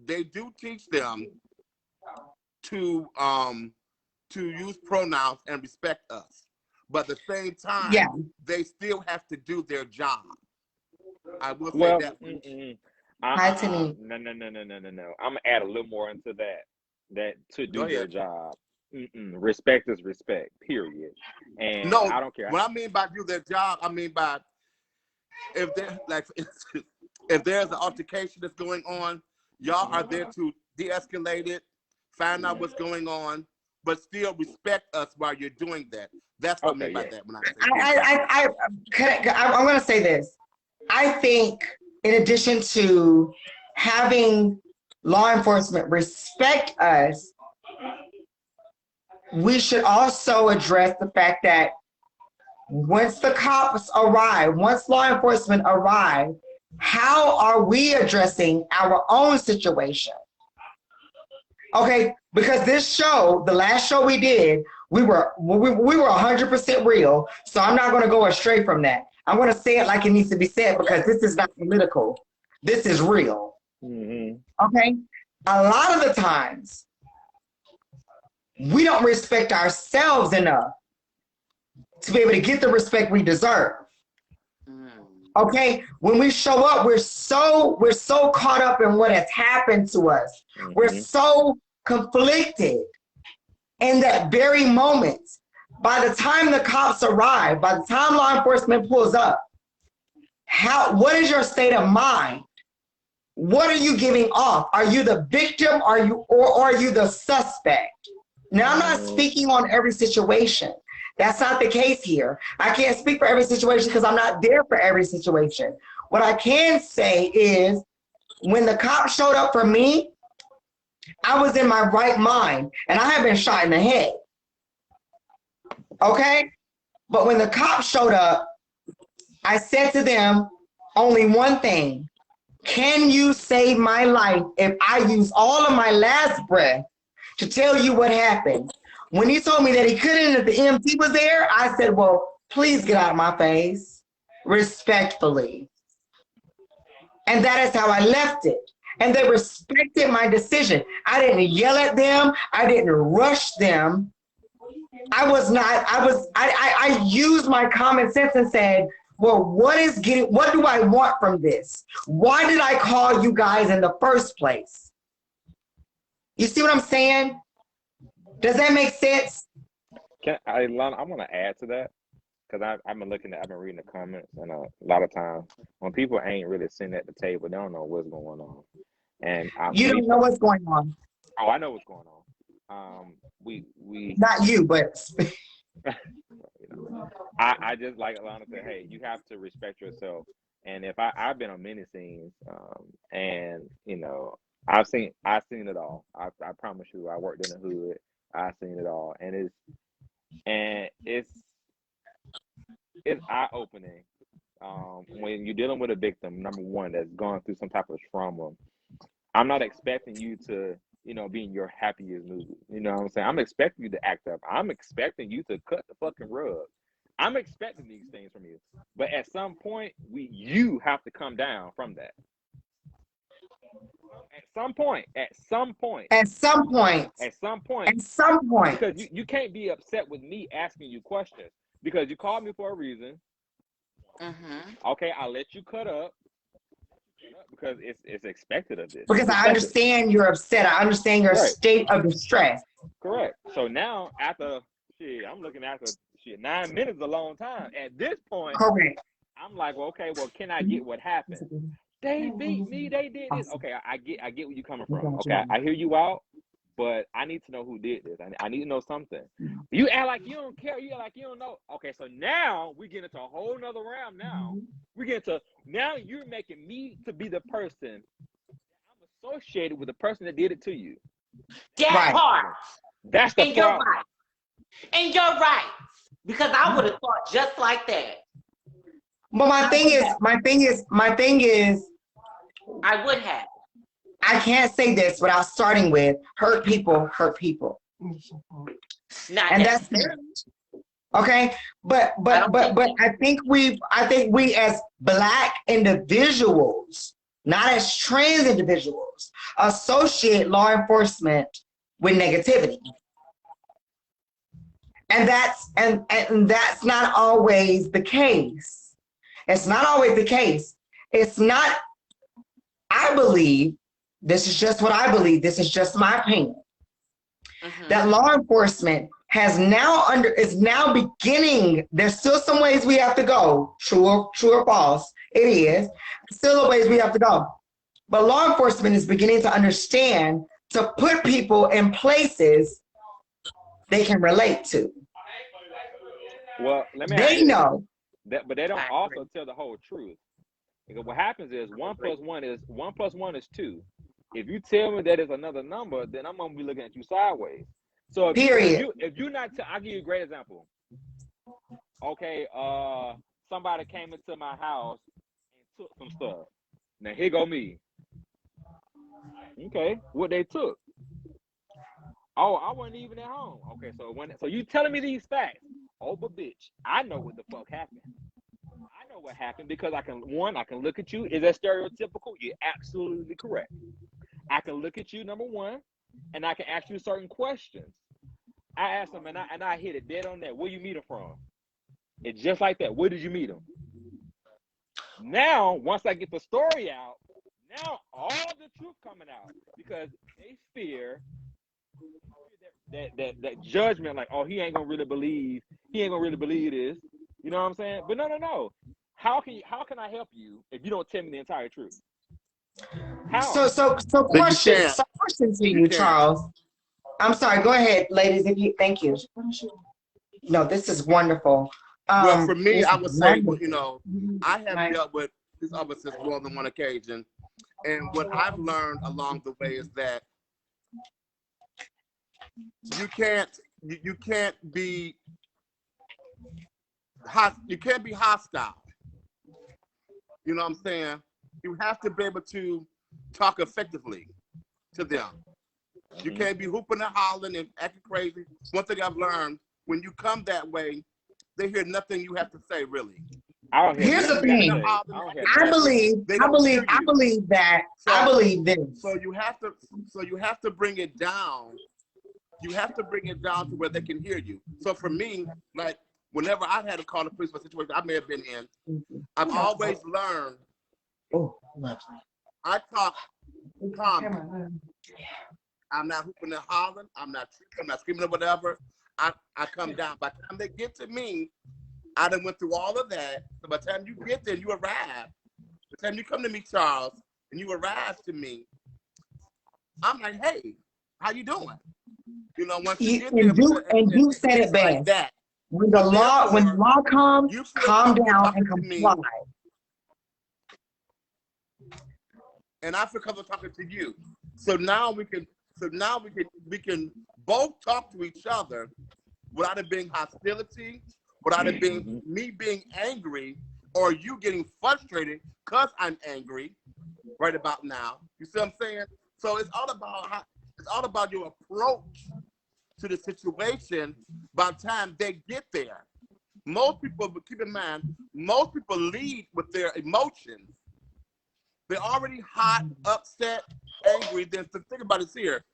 do teach them to use pronouns and respect us, but at the same Yeah. time they still have to do their job. I will say Well, that. Hi, Tani. no. I'm gonna add a little more into that. That to Go do their ahead. job. Respect is respect. Period. And No, I don't care. what I mean by do their job, I mean by if there like if there's an altercation that's going on, y'all are there to de-escalate it, find out what's going on, but still respect us while you're doing that. That's what I Okay, mean by yeah. that when I say do their job. I'm going to say this. I think in addition to having law enforcement respect us, we should also address the fact that once the cops arrive, once law enforcement arrive, how are we addressing our own situation? Okay, because this show, the last show we did, we were 100% real. So I'm not going to go astray from that. I'm going to say it like it needs to be said because this is not political. This is real. Okay, a lot of the times we don't respect ourselves enough to be able to get the respect we deserve. Okay, when we show up, we're so caught up in what has happened to us. We're so conflicted in that very moment. By the time the cops arrive, by the time law enforcement pulls up, what is your state of mind? What are you giving off? Are you the victim? Or are you the suspect? Now, I'm not speaking on every situation. That's not the case here. I can't speak for every situation because I'm not there for every situation. What I can say is when the cops showed up for me, I was in my right mind and I have been shot in the head. Okay? But when the cops showed up, I said to them only one thing. Can you save my life if I use all of my last breath to tell you what happened? When he told me that he couldn't, if the EMT was there, I said, well, please get out of my face, respectfully. And that is how I left it. And they respected my decision. I didn't yell at them. I didn't rush them. I used my common sense and said, well, what do I want from this? Why did I call you guys in the first place? You see what I'm saying? Does that make sense? I want to add to that because I've been reading the comments, and a lot of times when people ain't really sitting at the table, they don't know what's going on. And you don't know what's going on. Oh, I know what's going on. We not you, but I just like Alana said, hey, you have to respect yourself. And if I've been on many scenes, and I've seen it all. I promise you, I worked in the hood. I've seen it all, and it's eye opening when you're dealing with a victim. Number one, that's gone through some type of trauma. I'm not expecting you to, be in your happiest mood. You know what I'm saying? I'm expecting you to act up. I'm expecting you to cut the fucking rug. I'm expecting these things from you. But at some point, you have to come down from that. At some point, At some point. At some point. because you can't be upset with me asking you questions because you called me for a reason. Okay, I'll let you cut up because it's expected of this. Because I understand you're upset. I understand your state of distress. Correct. So now after I'm looking after 9 minutes is a long time. At this point, correct. I'm like, well, okay, well, can I get what happened? They beat me. They did this. Okay, I get where you're coming from. Okay, I hear you out, but I need to know who did this. I need to know something. You act like you don't care. You act like you don't know. Okay, so now we get into a whole nother round. Now now you're making me to be the person I'm associated with the person that did it to you. That part. That's the problem. You're right. And you're right. Because I would have thought just like that. But my thing is, I would have. I can't say this without starting with hurt people hurt people. And that's okay. But I think we as Black individuals, not as trans individuals, associate law enforcement with negativity. And that's not always the case. It's not always the case. It's not, I believe, this is just what I believe, this is just my opinion, that law enforcement is now beginning, there's still some ways we have to go, true or false, it is, still ways we have to go. But law enforcement is beginning to understand to put people in places they can relate to. Well, let me they know. That, but they don't also tell the whole truth. Because what happens is 1 + 1 is 2. If you tell me that is another number, then I'm gonna be looking at you sideways. So if you're not, I'll give you a great example. Okay, somebody came into my house and took some stuff. Now here go me. Okay, what they took? Oh, I wasn't even at home. Okay, so you telling me these facts? Oh, but bitch, I know what the fuck happened. I know what happened because I can look at you. Is that stereotypical? You're absolutely correct. I can look at you, number one, and I can ask you certain questions. I asked them, and I hit it dead on that. Where you meet them from? It's just like that. Where did you meet them? Now, once I get the story out, now all the truth coming out because they fear that judgment, like, oh, he ain't gonna really believe this. You know what I'm saying? But no. How can I help you if you don't tell me the entire truth? How? So question to you, Charles. I'm sorry, go ahead, ladies, thank you. No, this is wonderful. Well, for me, I would say, I have dealt with these officers more than one occasion. And what I've learned along the way is that you can't be hostile. You know what I'm saying? You have to be able to talk effectively to them. You can't be hooping and hollering and acting crazy. One thing I've learned, when you come that way, they hear nothing you have to say, really. Here's the thing. I believe this. So you have to bring it down. You have to bring it down to where they can hear you. So for me, like whenever I've had to call the police for a situation I may have been in, I've always learned. I talk calmly. I'm not hooping and hollering. I'm not screaming or whatever. I come down. By the time they get to me, I done went through all of that. So by the time you get there, you arrive. By the time you come to me, Charles, and you arrive to me, I'm like, hey, how you doing? Once you get there, you said it best. Like when the law comes, calm down and comply. And I feel comfortable talking to you. So now we can both talk to each other without it being hostility, without it being me being angry or you getting frustrated because I'm angry right about now. You see what I'm saying? So it's all about your approach to the situation by the time they get there. Most people, but keep in mind, most people lead with their emotions They're already hot, upset, angry. Then the thing about it is here,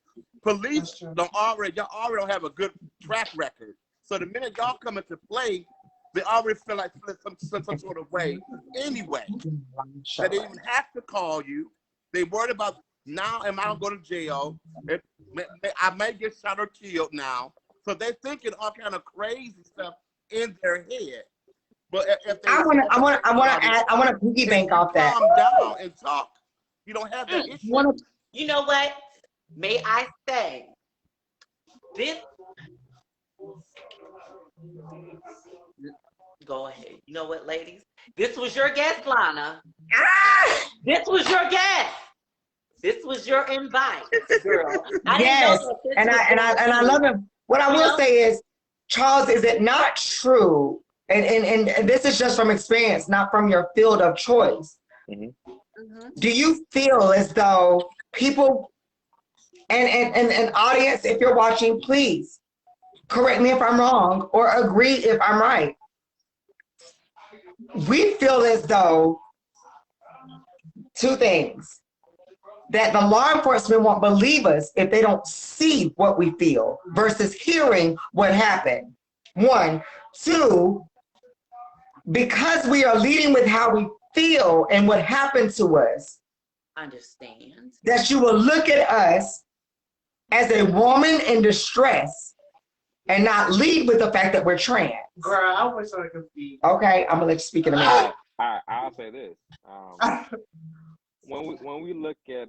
police y'all already don't have a good track record. So the minute y'all come into play, they already feel like some sort of way anyway. That they even have to call you. They worried about now, am I gonna go to jail? I may get shot or killed now. So they're thinking all kind of crazy stuff in their head. But if they I want to piggy bank off that. Calm down and talk. You don't have that issue. You know what? May I say this? Go ahead. You know what, ladies? This was your guest, Lana. This was your guest. This was your invite, girl. Yes, and I love him. What I will say is, Charles, is it not true? And this is just from experience, not from your field of choice. Do you feel as though people and audience, if you're watching, please correct me if I'm wrong or agree if I'm right. We feel as though two things, that the law enforcement won't believe us if they don't see what we feel versus hearing what happened. One. Two, because we are leading with how we feel and what happened to us, Understand. that you will look at us as a woman in distress and not lead with the fact that we're trans. Girl, I wish I could be. Okay, I'm gonna let you speak in a minute. I'll say this. When we look at,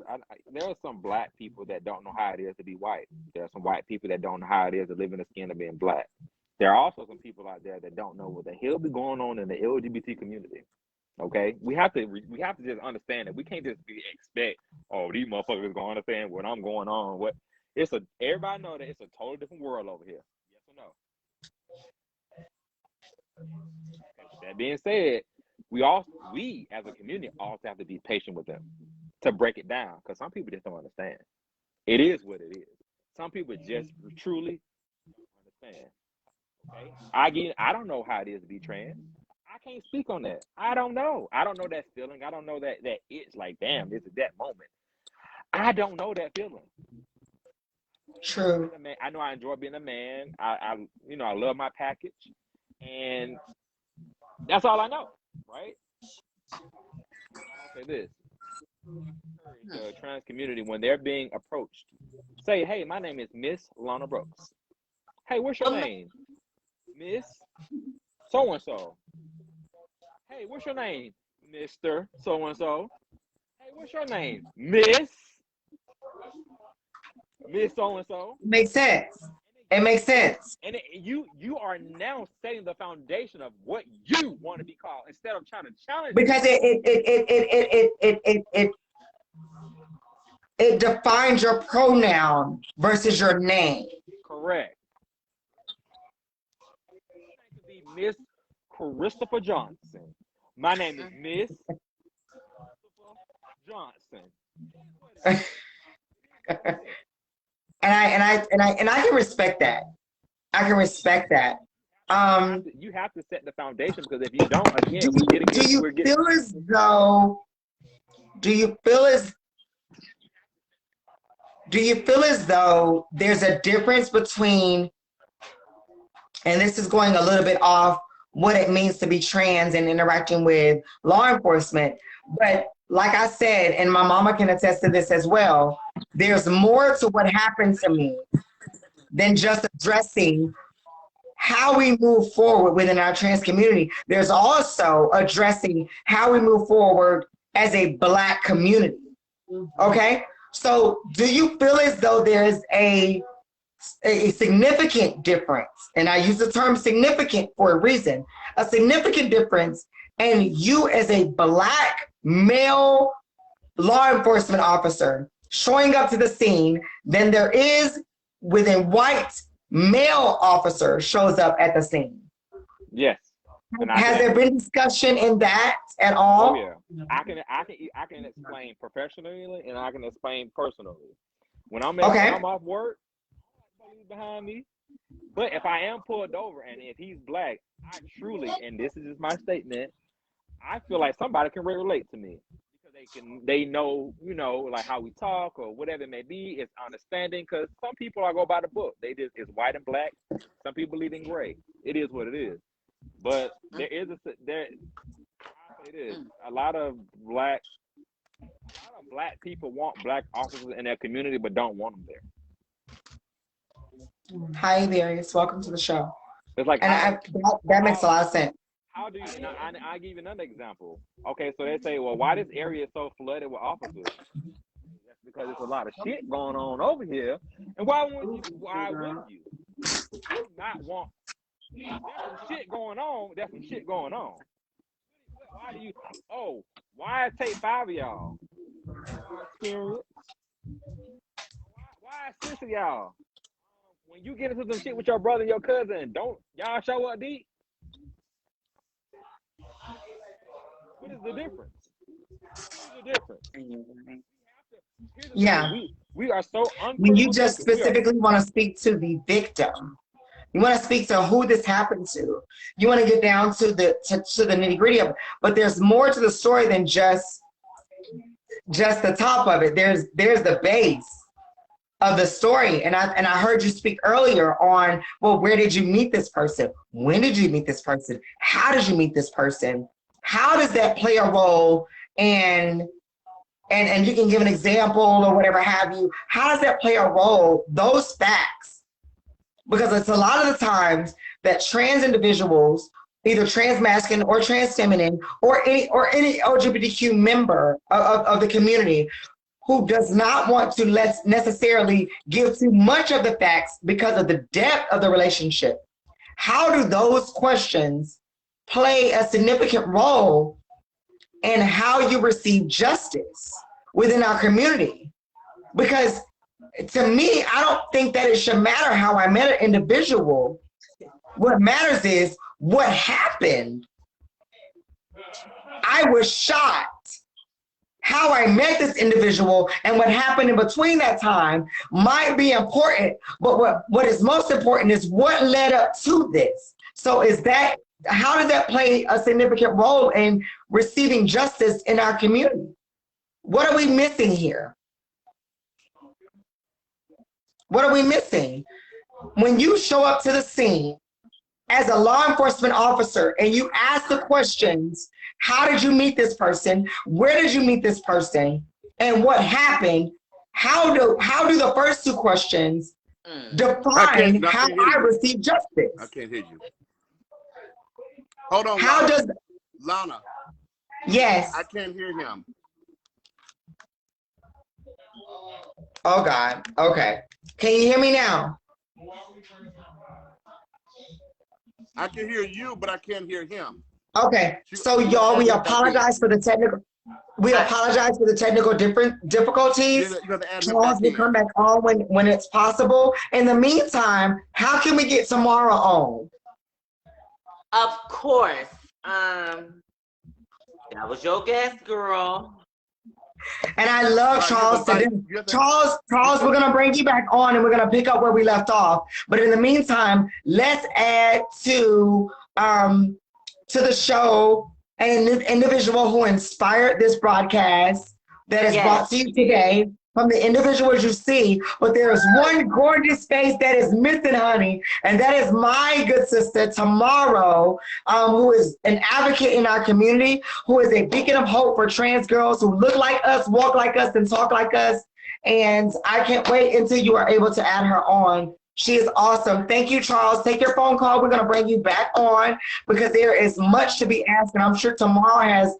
there are some black people that don't know how it is to be white. There are some white people that don't know how it is to live in the skin of being black. There are also some people out there that don't know what the hell be going on in the LGBT community. Okay, we have to just understand that we can't just expect, oh, these motherfuckers gonna understand what I'm going on. What everybody know that it's a totally different world over here. Yes or no? That being said, we as a community also have to be patient with them to break it down, because some people just don't understand. It is what it is. Some people just truly don't understand. Okay, I don't know how it is to be trans. I can't speak on that. I don't know. I don't know that feeling. I don't know that it's like, damn, this is that moment. I don't know that feeling. True. I know I enjoy being a man. I love my package, and that's all I know, right? I'll say this: the trans community, when they're being approached, say, "Hey, my name is Miss Lana Brooks. Hey, what's your name, Miss So and So? Hey, what's your name, Mr. So and So? Hey, what's your name, Miss So and So?" Makes sense. It makes sense. And you are now setting the foundation of what you want to be called instead of trying to challenge. Because it defines your pronoun versus your name. Correct. It could be Miss Christopher Johnson. My name is Miss Johnson. And I can respect that. I can respect that. You have to set the foundation, because if you don't, again, do you feel as though there's a difference between, and this is going a little bit off what it means to be trans and interacting with law enforcement, but like I said, and my mama can attest to this as well, there's more to what happened to me than just addressing how we move forward within our trans community. There's also addressing how we move forward as a Black community. Okay? So do you feel as though there's a significant difference, and I use the term significant for a reason, a significant difference in you as a Black male law enforcement officer showing up to the scene than there is within white male officer shows up at the scene? Yes. Has there been discussion in that at all? Oh yeah. I can explain professionally and I can explain personally. When I'm off work, nobody's behind me. But if I am pulled over and if he's Black, I truly, and this is just my statement, I feel like somebody can relate to me, because they know, you know, like how we talk or whatever it may be. It's understanding because some people are go by the book. It's white and black. Some people believe in gray. It is what it is. But there is I'll say this, a lot of black people want black officers in their community, but don't want them there. Hi, Darius. Welcome to the show. It's like, And that makes a lot of sense. how do you, and I give you another example. Okay, so they say, well, why this area is so flooded with officers? That's because there's a lot of shit going on over here. And why wouldn't you not want, there's some shit going on, Why do you, why it take 5 of y'all? Experience. Why 6 of y'all? When you get into some shit with your brother and your cousin, don't y'all show up deep? What is the difference? Yeah. We are so When you just specifically want to speak to the victim, you want to speak to who this happened to. You want to get down to the nitty gritty of it. But there's more to the story than just the top of it. There's the base of the story. And I heard you speak earlier on, well, where did you meet this person? When did you meet this person? How did you meet this person? How does that play a role? And you can give an example or whatever have you. How does that play a role? Those facts, because it's a lot of the times that trans individuals, either transmasculine or transfeminine, or any LGBTQ member of the community, who does not want to necessarily give too much of the facts because of the depth of the relationship. How do those questions play a significant role in how you receive justice within our community? Because to me, I don't think that it should matter how I met an individual. What matters is what happened. I was shot. How I met this individual and what happened in between that time might be important, but what is most important is what led up to this. So how does that play a significant role in receiving justice in our community? What are we missing here? What are we missing? When you show up to the scene as a law enforcement officer and you ask the questions, how did you meet this person? Where did you meet this person? And what happened? How do the first two questions define how I receive justice? I can't hear you. Hold on. How Lana. does Lana? Yes. I can't hear him. Oh God. Okay. Can you hear me now? I can hear you, but I can't hear him. Okay. So y'all, we apologize for the technical. We apologize for the technical difficulties. Charles will come back on when it's possible. In the meantime, how can we get Tamara on? Of course. That was your guest, girl. And I love Charles. Charles, we're gonna bring you back on and we're gonna pick up where we left off. But in the meantime, let's add to the show an individual who inspired this broadcast that is brought to you today from the individuals you see. But there is one gorgeous face that is missing, honey, and that is my good sister, Tamara, who is an advocate in our community, who is a beacon of hope for trans girls who look like us, walk like us, and talk like us. And I can't wait until you are able to add her on. She is awesome. Thank you, Charles. Take your phone call. We're going to bring you back on because there is much to be asked. And I'm sure Tamara has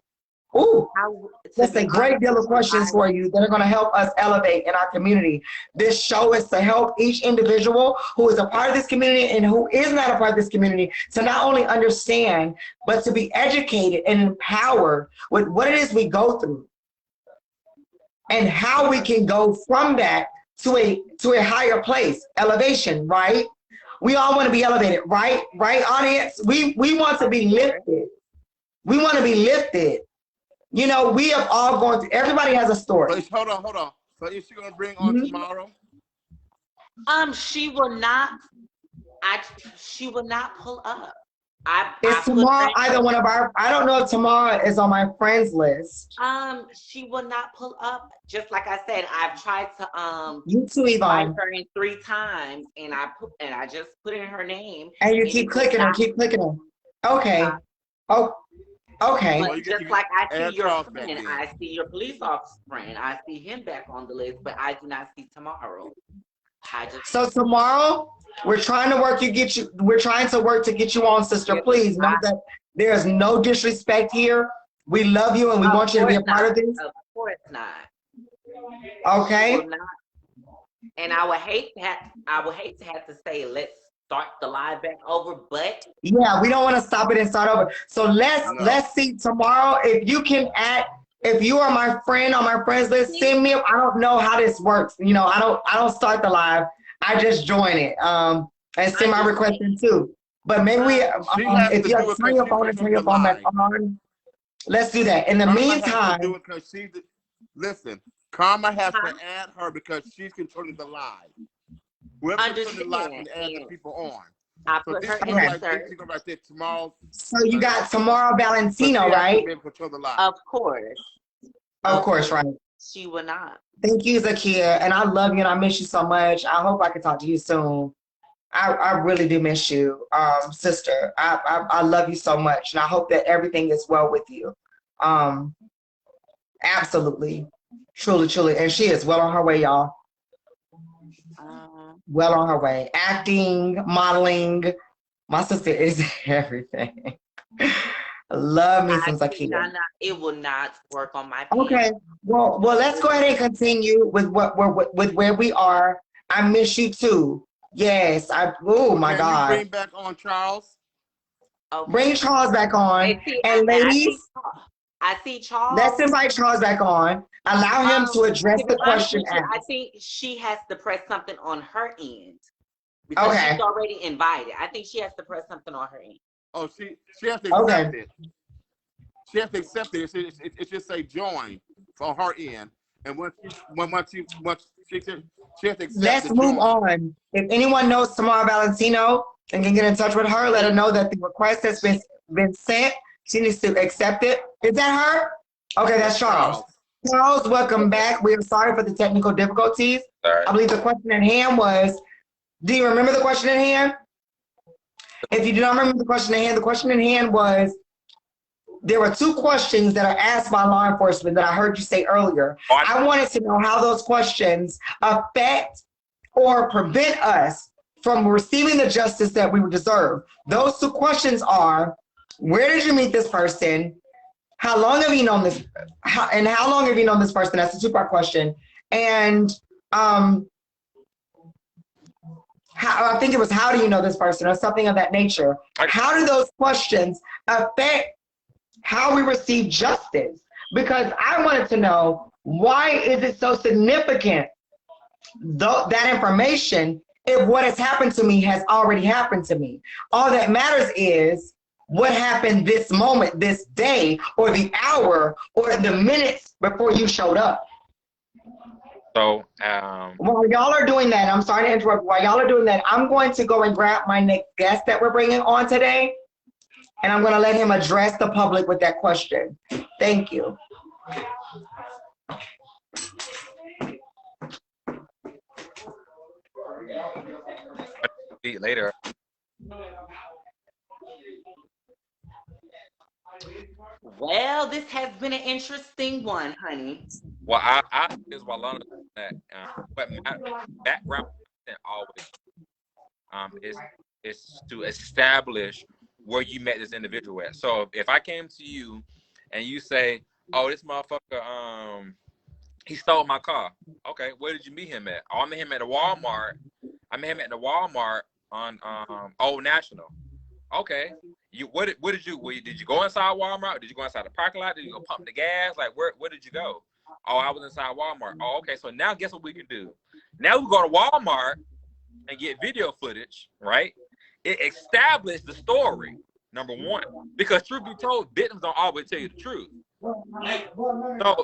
just a great deal of questions for you that are going to help us elevate in our community. This show is to help each individual who is a part of this community and who is not a part of this community to not only understand, but to be educated and empowered with what it is we go through and how we can go from that to a higher place, elevation, right? We all want to be elevated, right? Right, audience? We want to be lifted. We want to be lifted. You know, we have all gone through, everybody has a story. Hold on. So is she going to bring on tomorrow? She will not pull up. Is put her tomorrow in- either one of our? I don't know if tomorrow is on my friends list. She will not pull up. Just like I said, I've tried to You too, invite Yvonne. her in 3 times, and I just put in her name. And you and keep it clicking will her, not- keep clicking her. Okay. Oh, okay. But Well, you just get- like I add see your Charles back friend, in. I see your police officer friend, I see him back on the list, but I do not see tomorrow. So tomorrow we're trying to work we're trying to work to get you on, sister. Yes, Please know that there's no disrespect here. We love you and we want you to be a part of this. Of course not. Okay. Will not. And I would hate to have to say let's start the live back over, but Yeah, we don't want to stop it and start over. So No. let's see tomorrow if you can if you are my friend on my friends list, send me. I don't know how this works. You know, I don't start the live. I just join it. And send my request in too. But maybe we if you have turn your phone and turn your phone back on, let's do that. In the Karma meantime, has to do it 'cause listen, Karma has to add her because she's controlling the live. Whoever's controlling the live can add the people on. I So put this her is in gonna the search. right there tomorrow. so you got tomorrow Valentino, So she has to right? be able to control the live. Of course. Of course, right. She will not. Thank you, Zakia, and I love you and I miss you so much. I hope I can talk to you soon. I really do miss you, sister. I love you so much, and I hope that everything is well with you. Absolutely, truly, and she is well on her way, y'all. Well on her way. Acting, modeling. My sister is everything. Love me some Zakia. It will not work on my page. Okay. Well, let's go ahead and continue with with where we are. I miss you too. Yes. Oh my Can God. you bring back on Charles? Okay. Bring Charles back on. And ladies, I see Charles. let's invite Charles back on. Allow him to address the question asked. I think she has to press something on her end. Because Okay. she's already invited. I think she has to press something on her end. Oh, she has to accept it. She has to accept it. It should say join for her end. And once she has to accept Let's move on. If anyone knows Tamara Valentino and can get in touch with her, let her know that the request has been sent. She needs to accept it. Is that her? Okay, that's Charles. Charles, welcome back. We are sorry for the technical difficulties. Sorry. I believe the question at hand was, do you remember the question at hand? If you do not remember the question at hand was, there were 2 questions that are asked by law enforcement that I heard you say earlier. I wanted to know how those questions affect or prevent us from receiving the justice that we deserve. Those 2 questions are, where did you meet this person? How long have you known this? How long have you known this person? That's a 2-part question. And I think it was, how do you know this person, or something of that nature. How do those questions affect how we receive justice? Because I wanted to know, why is it so significant, that information, if what has happened to me has already happened to me? All that matters is what happened this moment, this day, or the hour, or the minutes before you showed up. So, while y'all are doing that, I'm sorry to interrupt. While y'all are doing that, I'm going to go and grab my next guest that we're bringing on today, and I'm going to let him address the public with that question. Thank you. later. Well, this has been an interesting one, honey. Well, I is while on that, but my background always is to establish where you met this individual at. So if I came to you and you say, "Oh, this motherfucker, he stole my car." Okay, where did you meet him at? Oh, I met him at the Walmart. I met him at the Walmart on Old National. Okay, what did you go inside Walmart? Did you go inside the parking lot? Did you go pump the gas? Like where did you go? Oh, I was inside Walmart. Oh, okay. So now guess what we can do? Now we go to Walmart and get video footage, right? It established the story, number one, because truth be told, victims don't always tell you the truth. So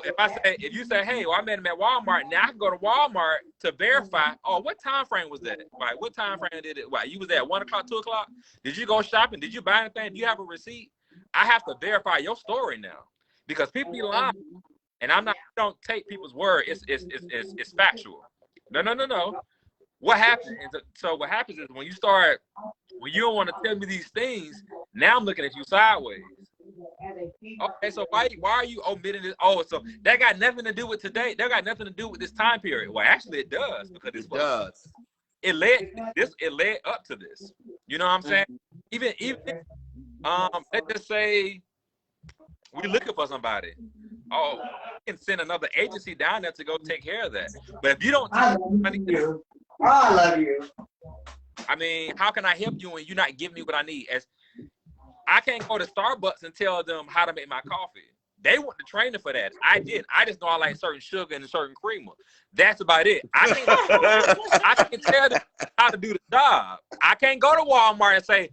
if you say, hey, well, I met him at Walmart, now I can go to Walmart to verify. Oh, what time frame was that? Right? What time frame did it? Right? You was there at 1 o'clock, 2 o'clock. Did you go shopping? Did you buy anything? Do you have a receipt? I have to verify your story now because people be lying, and I don't take people's word. It's factual. No. What happens? So what happens is when you don't want to tell me these things, now I'm looking at you sideways. Okay, so why are you omitting this? Oh, so that got nothing to do with today. That got nothing to do with this time period. Well, actually, it does because it led up to this. You know what I'm saying? Even let's just say we're looking for somebody. Oh, we can send another agency down there to go take care of that. But if you don't, I love you. I mean, how can I help you when you're not giving me what I need? As I can't go to Starbucks and tell them how to make my coffee. They want the training for that. I didn't. I just know I like certain sugar and certain creamer. That's about it. I can't tell them how to do the job. I can't go to Walmart and say,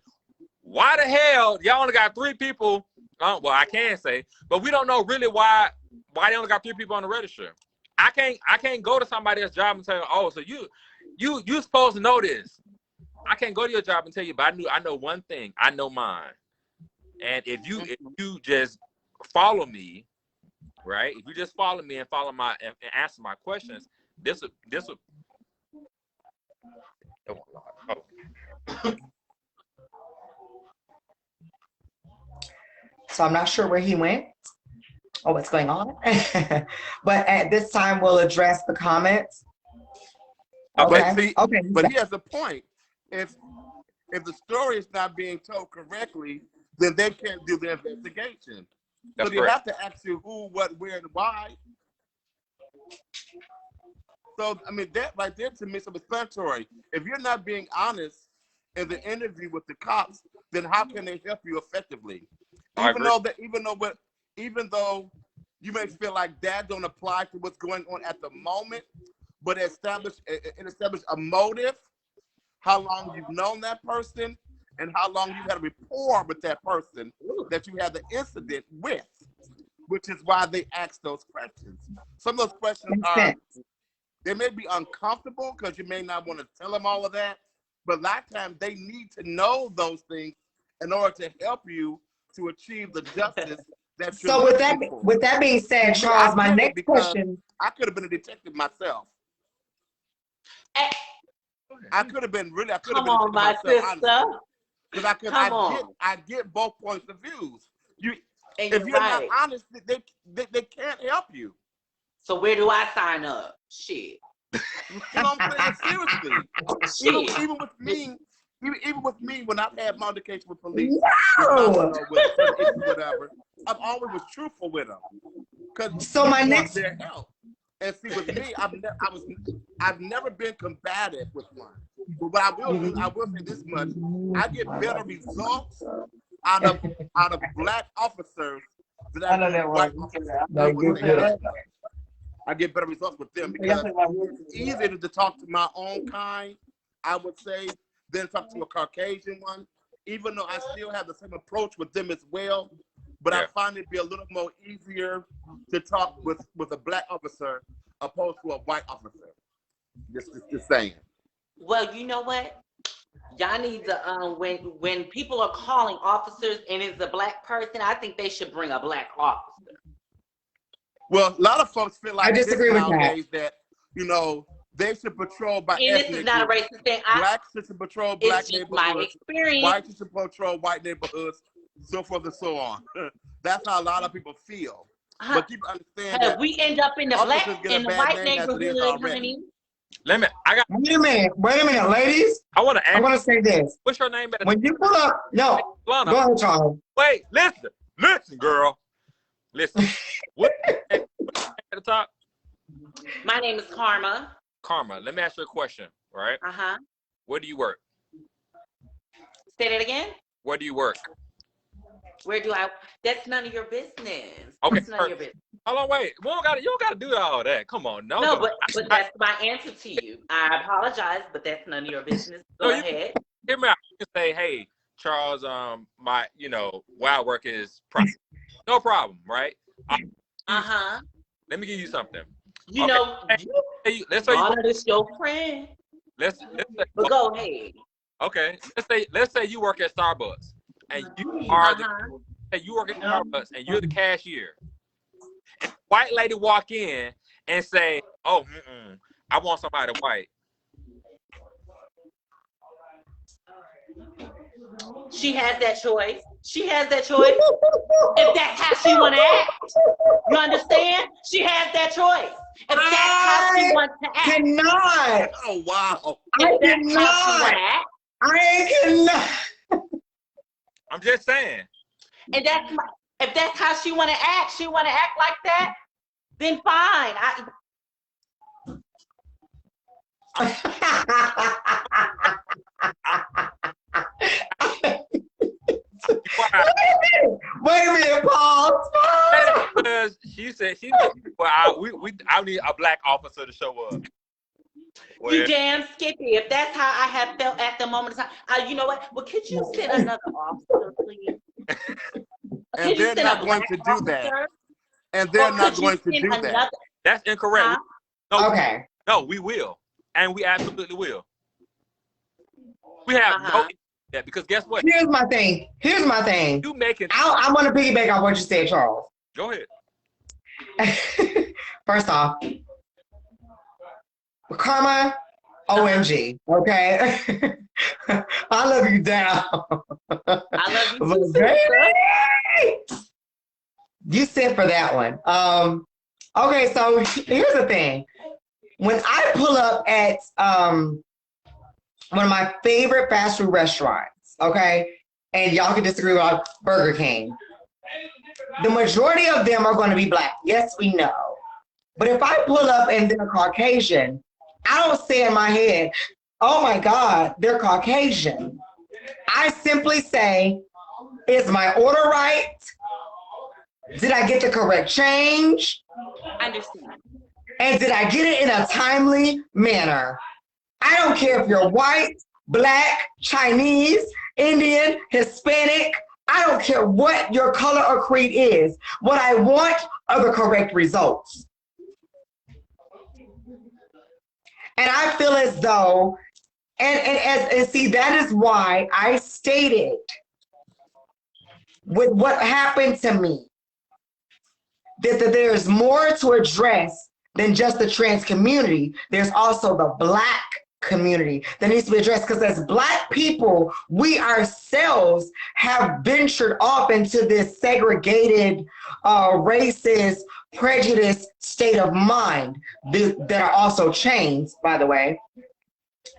why the hell y'all only got 3 people? Well, I can say, but we don't know really why they only got 3 people on the register. I can't go to somebody else's job and say, oh, so you supposed to know this. I can't go to your job and tell you, but I know one thing. I know mine. And if you just follow me, right? If you just follow me and and answer my questions, this will. Oh. So I'm not sure where he went or what's going on. But at this time, we'll address the comments. Okay. Okay. But he has a point. If the story is not being told correctly, then they can't do the investigation. That's so they correct. have to ask you who, what, where, and why. So, I mean, that right there to me is self-explanatory. If you're not being honest in the interview with the cops, then how can they help you effectively? Even though you may feel like that don't apply to what's going on at the moment, but it established a motive, how long you've known that person, and how long you had a rapport with that person that you had the incident with, which is why they ask those questions. Some of those questions they may be uncomfortable because you may not want to tell them all of that, but a lot of times they need to know those things in order to help you to achieve the justice that you're looking for. With that being said, Charles, my next question. I could have been a detective myself. I could have been really. I could have been. Come on, my sister. Because I get both points of views. If you're not honest, they can't help you. So where do I sign up? Shit. You know what I'm saying? Seriously. Even with me, when I've had altercation with police, whatever, I've always was truthful with them. So my next their help. And see, with me, I've never been combative with one. But what I will say this much: I get better results out of black officers than I do white officers. I get better results with them because it's easier to talk to my own kind, I would say, than talk to a Caucasian one. Even though I still have the same approach with them as well, but I find it be a little more easier to talk with a black officer opposed to a white officer. Just saying. Well, you know what? Y'all need to when people are calling officers and it's a black person, I think they should bring a black officer. Well, a lot of folks feel like I disagree with nowadays that they should patrol by and ethnic this is not groups. a racist thing. Blacks should patrol black it's just neighborhoods. my experience. Whites should patrol white neighborhoods, so forth and so on. That's how a lot of people feel. But people understand that we end up in the black and the white neighborhood, honey. Wait a minute, ladies. I want to say this. What's your name? When you pull up, go ahead, Charles. Wait, listen, girl. Listen. What at the top? My name is Karma. Karma, let me ask you a question, right? Where do you work? Say that again? Where do you work? Where do I? That's none of your business. Okay. That's none of your business. Hold on, wait. You don't gotta do all that. Come on, no. But that's my answer to you. I apologize, but that's none of your business. Go ahead. Hear me out. You can say, hey, Charles, where I work is private. No problem, right? Let me give you something. You Okay. know, Let's say you honor this your friend. let's say, But go ahead. okay. Let's say you work at Starbucks and you are you work at Starbucks and you're the cashier. And white lady walk in and say, "Oh, I want somebody white." She has that choice. She has that choice. If that's how she want to act, you understand? She has that choice. If that's how she wants to act. Cannot. Oh wow. I If that's how she want cannot. to act. I cannot. I'm just saying. And if that's how she want to act, she want to act like that, then fine. Wait a minute, Paul. Because she said, well, I need a black officer to show up. Well, You damn Skippy. If that's how I have felt at the moment of time, you know what? Well, could you send another officer, please? And they're not going to do that. And they're not going to do that. That's incorrect. Huh? No, Okay. no, we will. And we absolutely will. We have no that because guess what? Here's my thing. You making I want to piggyback on what you said, Charles. go ahead. First off, Karma, OMG, okay? I love you down. I love you too, Baby, you sit for that one. Okay, so here's the thing. When I pull up at one of my favorite fast food restaurants, okay, and y'all can disagree with Burger King, the majority of them are going to be black. Yes, we know. But if I pull up and they're Caucasian, I don't say in my head, oh my God, they're Caucasian. I simply say, is my order right? Did I get the correct change? I understand. And did I get it in a timely manner? I don't care if you're white, black, Chinese, Indian, Hispanic. I don't care what your color or creed is. What I want are the correct results. And I feel as though, and see, that is why I stated with what happened to me, that there's more to address than just the trans community. There's also the black community that needs to be addressed, because as black people, we ourselves have ventured off into this segregated, racist, prejudiced state of mind that are also chains, by the way.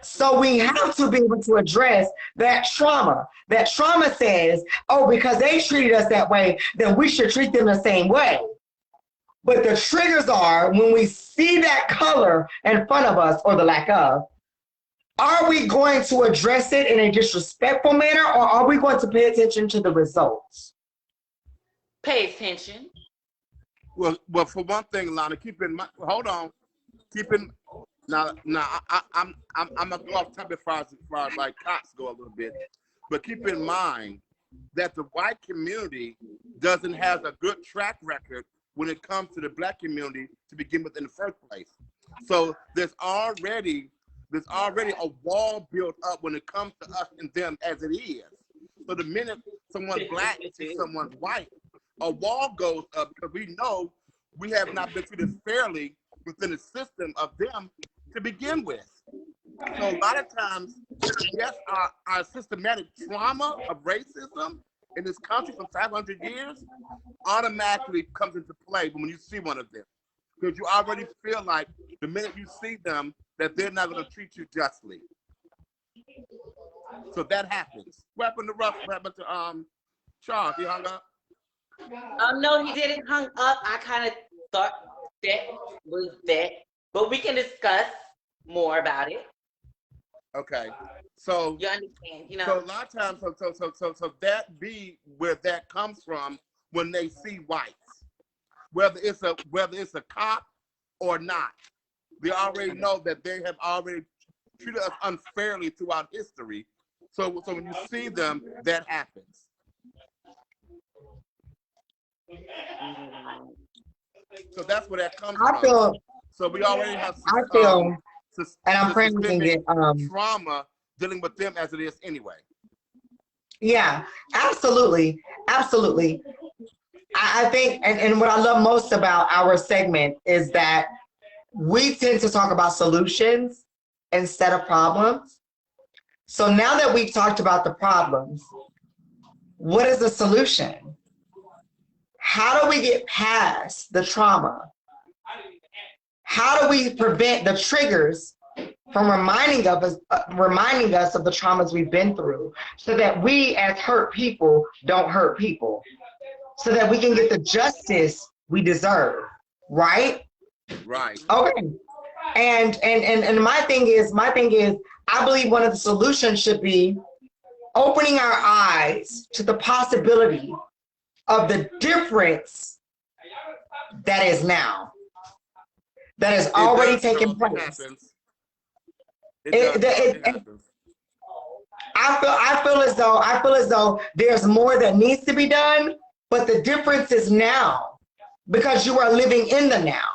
So we have to be able to address that trauma. That trauma says, oh, because they treated us that way, then we should treat them the same way. But the triggers are when we see that color in front of us, or the lack of, are we going to address it in a disrespectful manner, or are we going to pay attention to the results? Pay attention. Well, for one thing, Lana, keep in mind. Hold on, now. I'm gonna go off topic as far as like cops go a little bit, but keep in mind that the white community doesn't have a good track record when it comes to the black community to begin with in the first place. So there's already a wall built up when it comes to us and them as it is. So the minute someone black sees someone white, a wall goes up, because we know we have not been treated fairly within the system of them to begin with. So a lot of times, yes, our systematic trauma of racism in this country for 500 years automatically comes into play when you see one of them. Because you already feel like the minute you see them, that they're not going to treat you justly. So that happens. What happened to Ruff? What happened to Charles? He hung up? No, he didn't hung up. I kind of thought that was that. But we can discuss more about it. Okay. So you understand, you know. So a lot of times, so that be where that comes from when they see whites, whether it's a cop or not. They already know that they have already treated us unfairly throughout history. So when you see them, that happens. So that's where that comes I from. feel, So we already have I feel, sus- and I'm praying we can systemic get, trauma dealing with them as it is anyway. yeah, absolutely, absolutely. I think, and what I love most about our segment is that we tend to talk about solutions instead of problems. So now that we've talked about the problems, what is the solution? How do we get past the trauma? How do we prevent the triggers from reminding us of the traumas we've been through, so that we as hurt people don't hurt people, so that we can get the justice we deserve, right? Right. Okay. And my thing is, I believe one of the solutions should be opening our eyes to the possibility of the difference that is now, that is already taking place. It happens. I feel as though there's more that needs to be done, but the difference is now, because you are living in the now.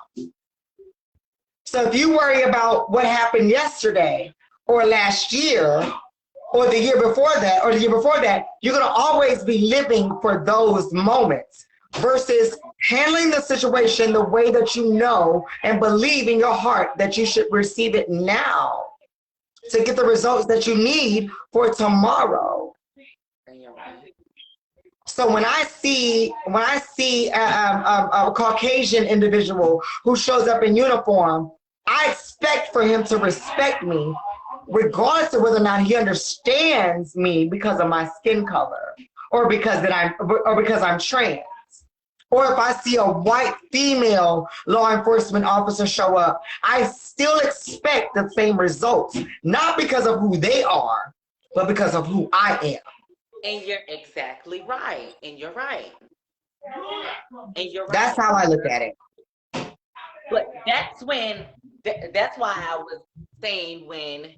So if you worry about what happened yesterday or last year or the year before that or the year before that, you're going to always be living for those moments versus handling the situation the way that you know and believe in your heart that you should receive it now to get the results that you need for tomorrow. So when I see a Caucasian individual who shows up in uniform, I expect for him to respect me, regardless of whether or not he understands me because of my skin color, or because I'm trans. Or if I see a white female law enforcement officer show up, I still expect the same results, not because of who they are, but because of who I am. And you're exactly right. And you're right. And you're right. That's how I look at it. But that's when, that's why I was saying, when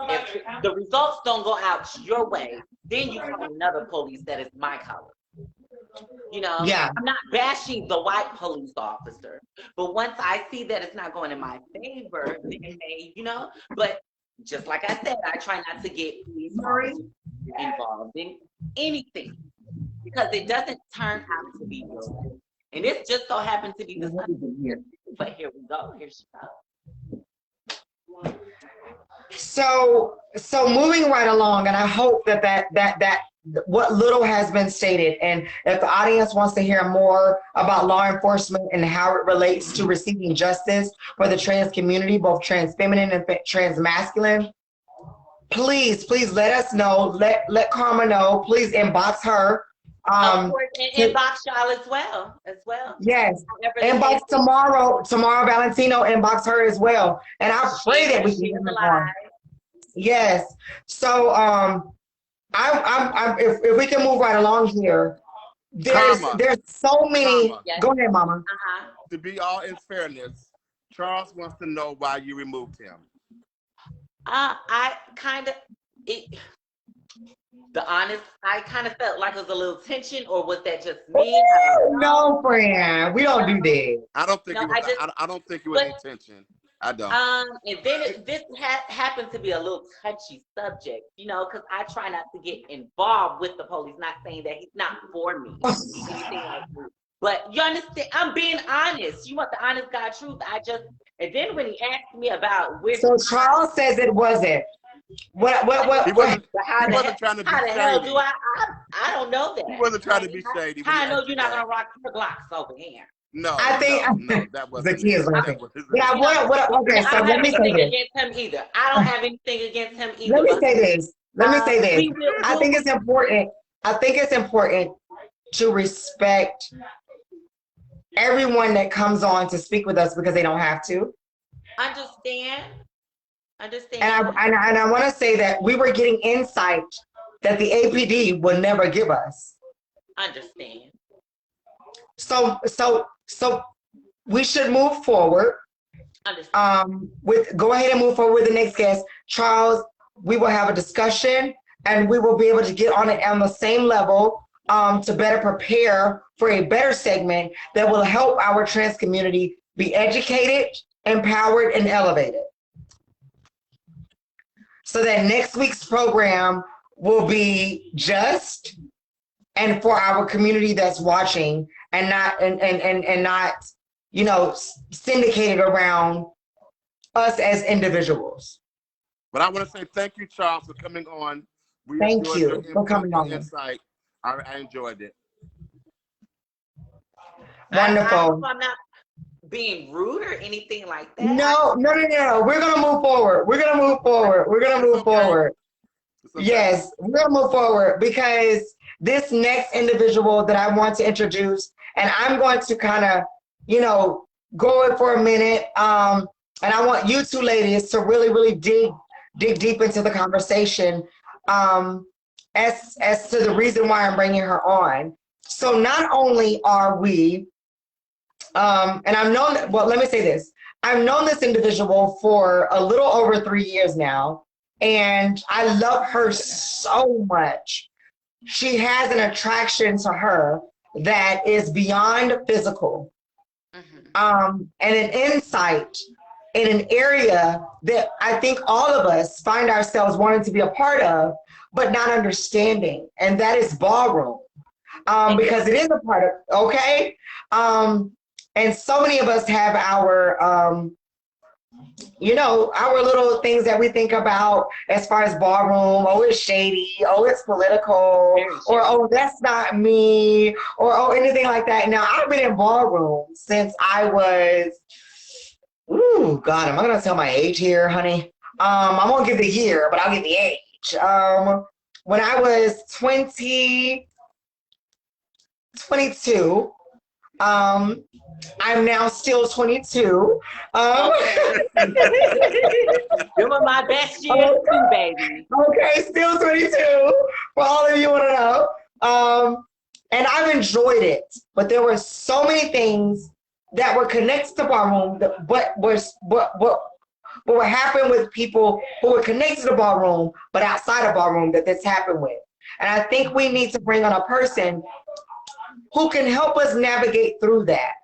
if the results don't go out your way, then you call another police that is my color. You know, Yeah. I'm not bashing the white police officer, but once I see that it's not going in my favor, then they, you know, but just like I said, I try not to get police officers involved in anything, because it doesn't turn out to be good. And this just so happened to be the Sunday here, but here we go. Here she goes. So moving right along, and I hope that what little has been stated, and if the audience wants to hear more about law enforcement and how it relates to receiving justice for the trans community, both trans feminine and trans masculine, please let us know. Let Karma know. Please inbox her. Of course, and inbox y'all as well. Yes, inbox tomorrow Valentino, inbox her as well. And I pray that we can get her. Yes. So if we can move right along here, there's so many. Karma. Go ahead, Mama. To be all in fairness, Charles wants to know why you removed him. I kind of felt like it was a little tension, or was that just me? No, friend, we don't do that. I don't think I don't think it was intention. I don't. And then this happened to be a little touchy subject, you know, because I try not to get involved with the police. Not saying that he's not for me, anything like that. But you understand, I'm being honest. You want the honest God truth. And then when he asked me about which. So Charles says it wasn't. What? He wasn't trying to be how the shady. hell do I don't know that. He wasn't trying to be shady. How I know you're not gonna rock your Glocks over here? No, I think no, that wasn't the kids laughing. Yeah, okay, so I don't let have me say anything this. against him either. I don't have anything against him either. Let me say this. I think it's important to respect everyone that comes on to speak with us because they don't have to. Understand. And I want to say that we were getting insight that the APD will never give us. Understand. So we should move forward. Understand. Go ahead and move forward with the next guest. Charles, we will have a discussion and we will be able to get on it on the same level to better prepare for a better segment that will help our trans community be educated, empowered, and elevated. So that next week's program will be just and for our community that's watching, and not, you know, syndicated around us as individuals. But I want to say thank you, Charles, for coming on. We Thank enjoyed you your for input coming and on. insight. I enjoyed it. Wonderful. I'm not being rude or anything like that. No. We're gonna move forward. We're gonna move forward. It's okay. Yes, we're gonna move forward because this next individual that I want to introduce, and I'm going to kind of, you know, go in for a minute. And I want you two ladies to really dig deep into the conversation as to the reason why I'm bringing her on. So not only are we, and I've known, well, let me say this. I've known this individual for a little over 3 years now, and I love her so much. She has an attraction to her that is beyond physical, and an insight in an area that I think all of us find ourselves wanting to be a part of, but not understanding, and that is ballroom. Because it is a part of, okay? And so many of us have our, you know, our little things that we think about as far as ballroom. Oh, it's shady. Oh, it's political. Or, oh, that's not me. Or, oh, anything like that. Now, I've been in ballroom since I was, ooh, God, am I going to tell my age here, honey? I won't give the year, but I'll give the age. When I was 22, I'm now still 22. You were my best year too, baby. Okay, still 22, for all of you want to know. And I've enjoyed it, but there were so many things that were connected to ballroom, what would happen with people who were connected to ballroom, but outside of ballroom that this happened with. And I think we need to bring on a person who can help us navigate through that.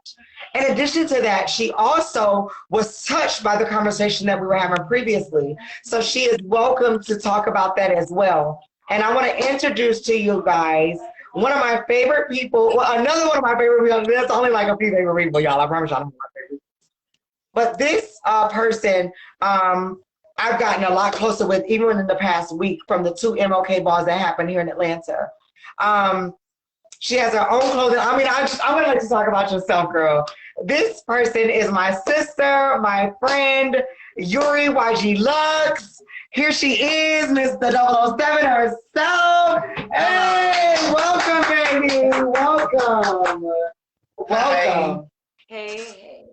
In addition to that, she also was touched by the conversation that we were having previously. So she is welcome to talk about that as well. And I want to introduce to you guys one of my favorite people, well, another one of my favorite people. There's only like a few favorite people, y'all. I promise y'all I'm my favorite. But this person, I've gotten a lot closer with even in the past week from the 2 MLK balls that happened here in Atlanta. She has her own clothing. I mean, I'm gonna let you talk about yourself, girl. This person is my sister, my friend, Yuri YG Lux. Here she is, Miss the 007 herself. Hey, welcome, baby. Welcome. Welcome. Hey.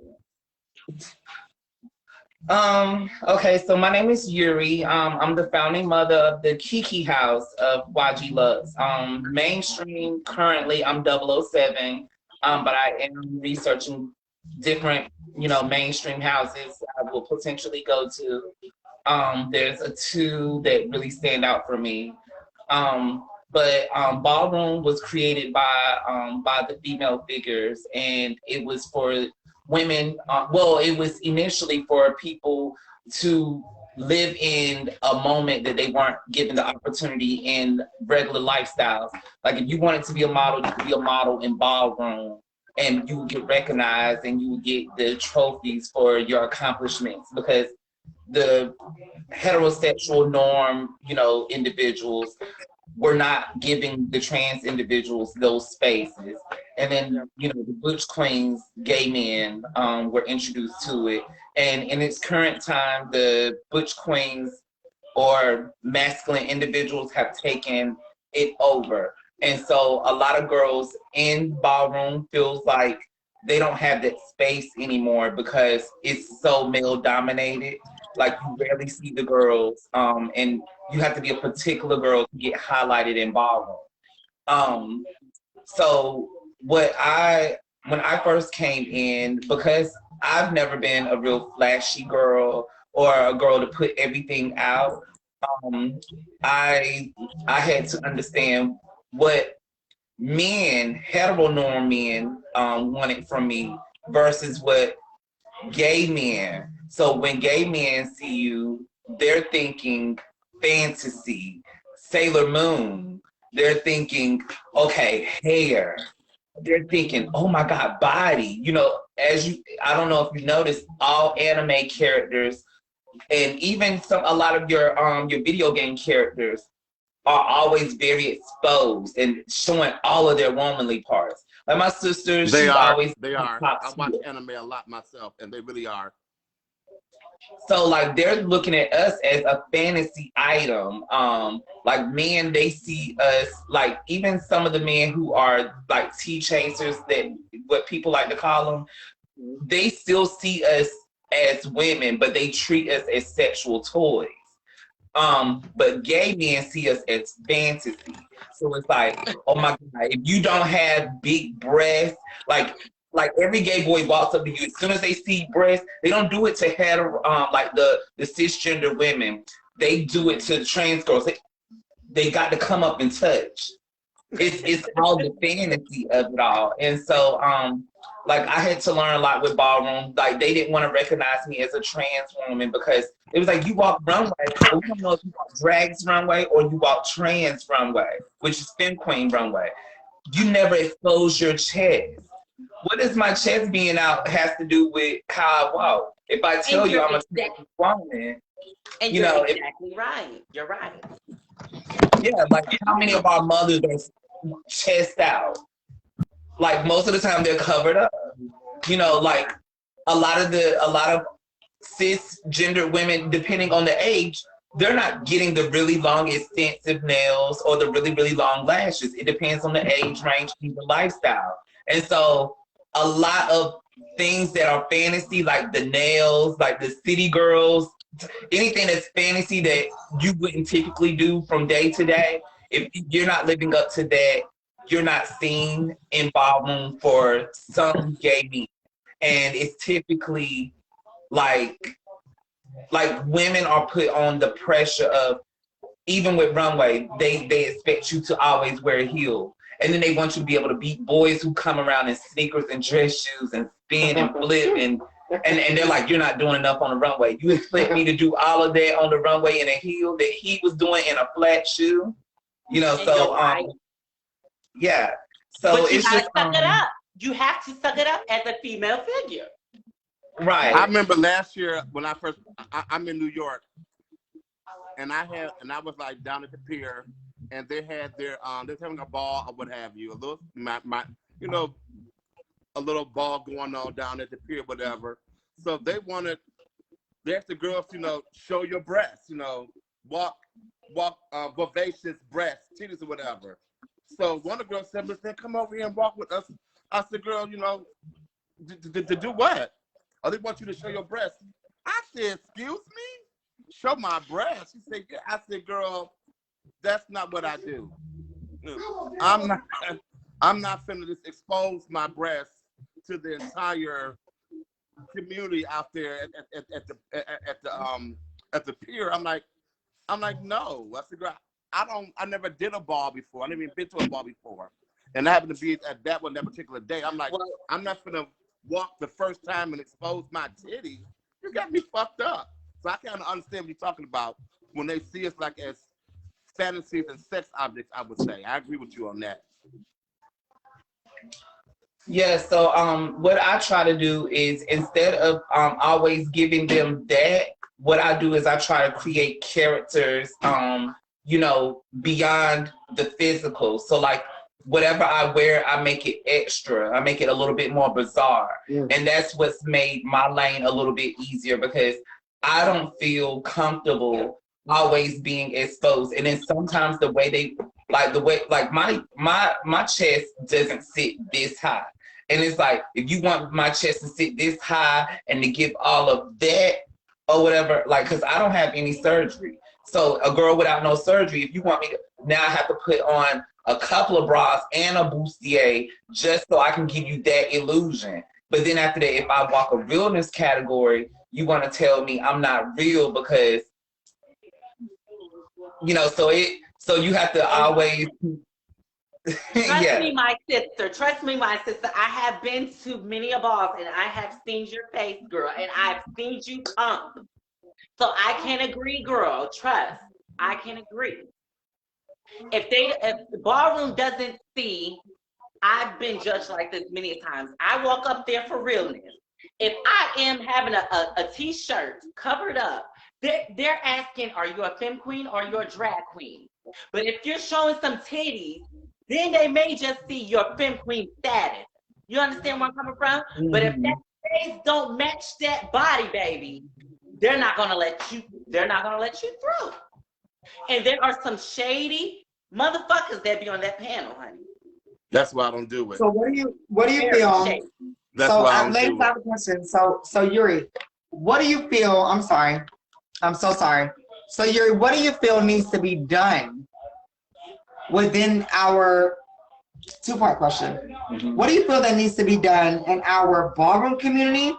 Okay, so my name is Yuri. I'm the founding mother of the Kiki House of YG Lux. Mainstream, currently I'm 007, but I am researching different, you know, mainstream houses I will potentially go to. There's 2 that really stand out for me. But Ballroom was created by the female figures, and it was for women, well, it was initially for people to live in a moment that they weren't given the opportunity in regular lifestyles. Like if you wanted to be a model, you could be a model in ballroom, and you would get recognized and you would get the trophies for your accomplishments, because the heterosexual norm, you know, individuals were not giving the trans individuals those spaces. And then, you know, the butch queens, gay men, were introduced to it. And in its current time, the butch queens or masculine individuals have taken it over. And so a lot of girls in ballroom feels like they don't have that space anymore because it's so male dominated. Like you rarely see the girls, and you have to be a particular girl to get highlighted in ballroom. So when I first came in, because I've never been a real flashy girl or a girl to put everything out, I had to understand what men, heteronorm men, wanted from me versus what gay men. So when gay men see you, they're thinking fantasy, Sailor Moon. They're thinking, okay, hair. They're thinking, oh my God, body. You know, I don't know if you noticed, all anime characters and even a lot of your video game characters are always very exposed and showing all of their womanly parts. Like my sister, They she's are. always They are. top I watch tier. anime a lot myself, and they really are. So like they're looking at us as a fantasy item. Like men, they see us, like even some of the men who are like tea chasers, that what people like to call them, they still see us as women, but they treat us as sexual toys. But gay men see us as fantasy. So it's like, oh my God, if you don't have big breasts, like every gay boy walks up to you, as soon as they see breasts, they don't do it to like the cisgender women. They do it to the trans girls. They got to come up and touch. It's all the fantasy of it all. And so like I had to learn a lot with ballroom. Like they didn't want to recognize me as a trans woman because it was like you walk runway, but we don't know if you walk drags runway or you walk trans runway, which is femme queen runway. You never expose your chest. What does my chest being out has to do with how I walk? If I tell you I'm a trans woman, And you you're know, exactly right. You're right. yeah, like how many of our mothers are chest out? Like most of the time they're covered up. You know, like a lot of cisgender women, depending on the age, they're not getting the really long extensive nails or the really, really long lashes. It depends on the age range and the lifestyle. And so a lot of things that are fantasy, like the nails, like the city girls, anything that's fantasy that you wouldn't typically do from day to day, if you're not living up to that, you're not seen in ballroom for some gay men. And it's typically like women are put on the pressure of, even with runway, they expect you to always wear a heel. And then they want you to be able to beat boys who come around in sneakers and dress shoes and spin and flip and they're like, you're not doing enough on the runway. You expect me to do all of that on the runway in a heel that he was doing in a flat shoe? You know, And so you're right. yeah. So But you it's gotta just suck it up. You have to suck it up as a female figure. right. I remember last year when I'm in New York, and I was like down at the pier, and they had their they're having a ball or what have you, a little a little ball going on down at the pier, whatever. So they asked the girls, show your breasts, walk vivacious breasts, titties or whatever. So one of the girls said, "Listen, come over here and walk with us." I said, "Girl, to do what? Oh, they want you to show your breasts." I said, "Excuse me? Show my breasts?" She said, "Yeah." I said, "Girl, that's not what I do. I'm not finna just expose my breasts to the entire community out there at the pier." I'm like, no. I said, "Girl, I never did a ball before. I never even been to a ball before. And I happened to be at that one that particular day." I'm like, I'm not gonna walk the first time and expose my titties. You got me fucked up. So I kind of understand what you're talking about when they see us like as fantasies and sex objects, I would say. I agree with you on that. Yeah, so what I try to do is, instead of always giving them that, what I do is I try to create characters beyond the physical. So like whatever I wear, I make it extra. I make it a little bit more bizarre. And that's what's made my lane a little bit easier, because I don't feel comfortable always being exposed. And then sometimes my chest doesn't sit this high. And it's like, if you want my chest to sit this high and to give all of that or whatever, like, because I don't have any surgery. So a girl without no surgery, if you want me to, now I have to put on a couple of bras and a bustier just so I can give you that illusion. But then after that, if I walk a realness category, you want to tell me I'm not real because, so you have to always, Trust Yeah. me, my sister. Trust me, my sister. I have been to many a balls and I have seen your face, girl, and I've seen you pump. So I can agree, girl. Trust. I can agree. If the ballroom doesn't see, I've been judged like this many times. I walk up there for realness. If I am having a t-shirt covered up, they're asking, are you a femme queen or you're a drag queen? But if you're showing some titties, then they may just see your femme queen status. You understand where I'm coming from? But if that face don't match that body, baby, they're not gonna let you through. And there are some shady motherfuckers that be on that panel, honey. That's why I don't do it. So what do you Very feel? shady. That's So why I don't ladies, do I it. have a question. So Yuri, what do you feel? I'm sorry. I'm so sorry. So Yuri, what do you feel needs to be done within our two-part question? What do you feel that needs to be done in our ballroom community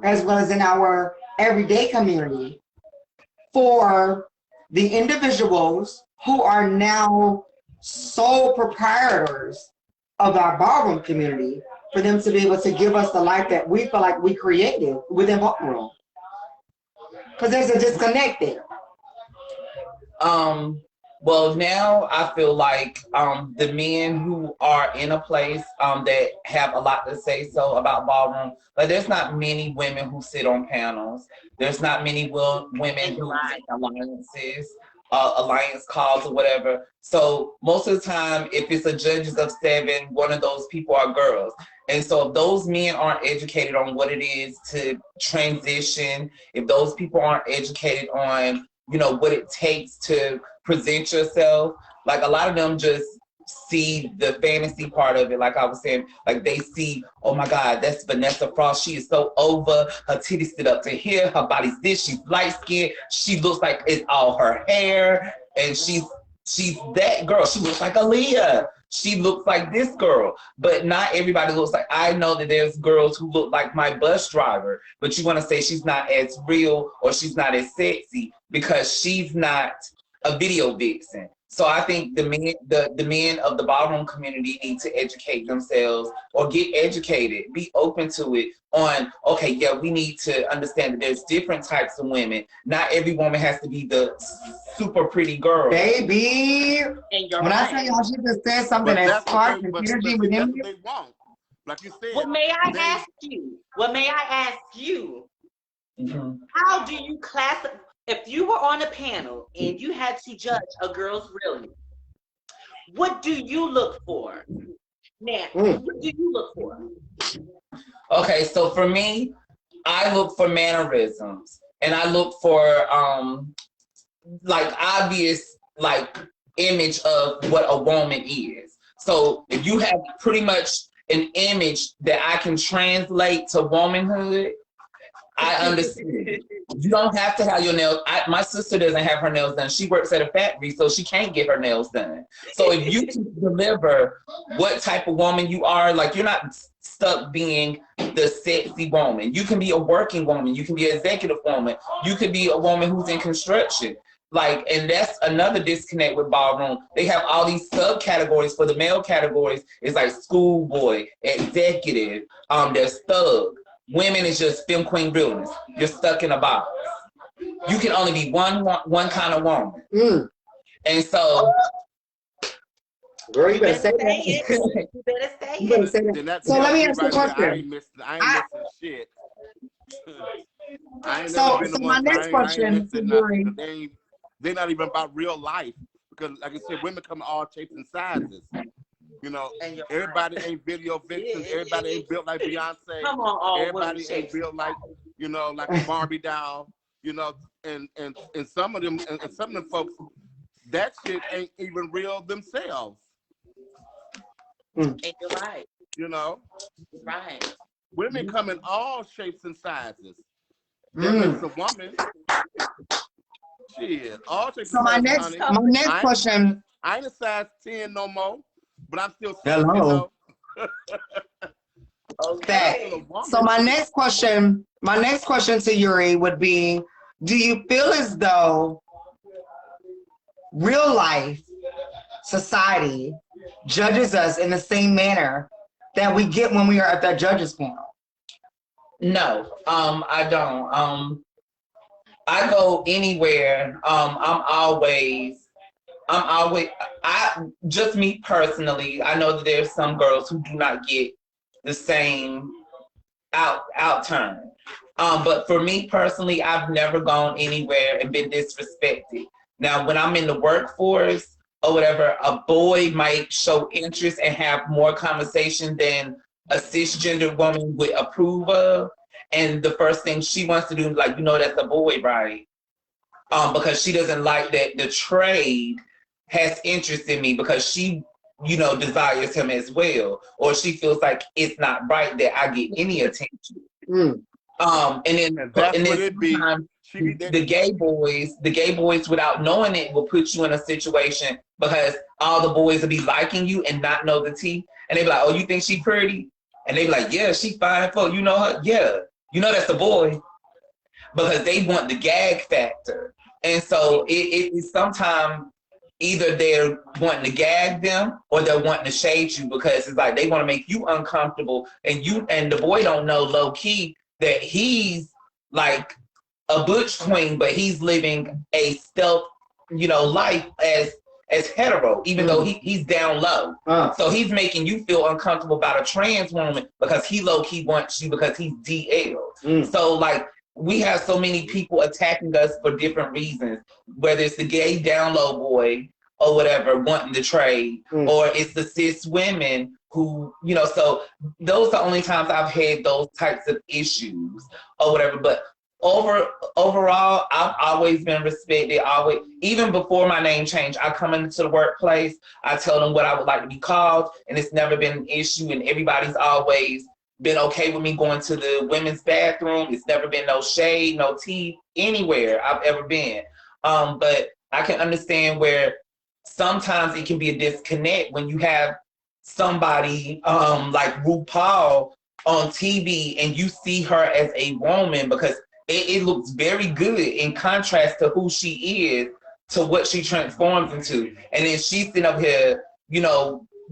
as well as in our everyday community for the individuals who are now sole proprietors of our ballroom community, for them to be able to give us the life that we feel like we created within ballroom? Because there's a disconnect there. Well, now I feel like the men who are in a place that have a lot to say so about ballroom, but there's not many women who sit on panels. There's not many women who make alliances, alliance calls or whatever. So most of the time, if it's a judges of 7, one of those people are girls. And so if those men aren't educated on what it is to transition, if those people aren't educated on, you know, what it takes to present yourself, like a lot of them just see the fantasy part of it. Like I was saying, like they see, oh my God, that's Vanessa Frost. She is so over. Her titties sit up to here. Her body's this. She's light skinned. She looks like it's all her hair. And she's that girl. She looks like Aaliyah. She looks like this girl. But not everybody looks like, I know that there's girls who look like my bus driver, but you want to say she's not as real or she's not as sexy because she's not a video vixen. So I think the men of the ballroom community need to educate themselves or get educated, be open to it on, okay, yeah, we need to understand that there's different types of women. Not every woman has to be the super pretty girl. Baby, when I tell y'all, she just said something that sparked the energy within me. They won't. Like you said. What may I ask you? What may I ask you? Mm-hmm. How do you classify? If you were on a panel and you had to judge a girl's realness, what do you look for? Now, what do you look for? Okay, so for me, I look for mannerisms and I look for like obvious like image of what a woman is. So if you have pretty much an image that I can translate to womanhood, I understand. You don't have to have your nails. My sister doesn't have her nails done. She works at a factory, so she can't get her nails done. So if you can deliver what type of woman you are, like you're not stuck being the sexy woman. You can be a working woman. You can be an executive woman. You could be a woman who's in construction. Like, and that's another disconnect with ballroom. They have all these subcategories for the male categories. It's like schoolboy, executive, there's thug. Women is just femme queen realness. You're stuck in a box. You can only be one kind of woman. And so, girl, you better say that. You better say You better it. say that. So let me ask you a question. I ain't missing shit. I ain't So never been to my one next thing. question to Yuri. They're not even about real life because, like I said, women come in all shapes and sizes. You know, everybody ain't video vixens. Everybody ain't built like Beyonce. Come on, all Everybody women ain't built like, you know, like a Barbie doll. You know, and some of them folks, that shit ain't even real themselves. And you're right. You know, Right. women come in all shapes and sizes. That makes a woman. Shit, all shapes So and my sizes, next honey. question. I ain't a size 10 no more, but I'm still Hello. Okay. So my next question to Yuri would be, do you feel as though real life society judges us in the same manner that we get when we are at that judges panel? No, I don't. I go anywhere. Just me personally, I know that there's some girls who do not get the same out turn. But for me personally, I've never gone anywhere and been disrespected. Now, when I'm in the workforce or whatever, a boy might show interest and have more conversation than a cisgender woman would approve of. And the first thing she wants to do is like, that's a boy, right? Because she doesn't like that the trade has interest in me because she, desires him as well. Or she feels like it's not right that I get any attention. And then sometimes the gay boys without knowing it will put you in a situation because all the boys will be liking you and not know the tea. And they be like, oh, you think she pretty? And they be like, yeah, she fine folk. You know her? Yeah. That's a boy. Because they want the gag factor. And so it is sometimes either they're wanting to gag them or they're wanting to shade you because it's like they want to make you uncomfortable and the boy don't know low key that he's like a butch queen, but he's living a stealth, life as hetero, even though he's down low. So he's making you feel uncomfortable about a trans woman because he low key wants you because he's DL. So like we have so many people attacking us for different reasons, whether it's the gay down low boy or whatever wanting to trade, or it's the cis women who, so those are the only times I've had those types of issues or whatever. But overall, I've always been respected. Even before my name change, I come into the workplace, I tell them what I would like to be called, and it's never been an issue. And everybody's always been okay with me going to the women's bathroom. It's never been no shade, no tea anywhere I've ever been. But I can understand where sometimes it can be a disconnect when you have somebody like RuPaul on TV and you see her as a woman because it looks very good in contrast to who she is to what she transforms into. And then she's sitting up here,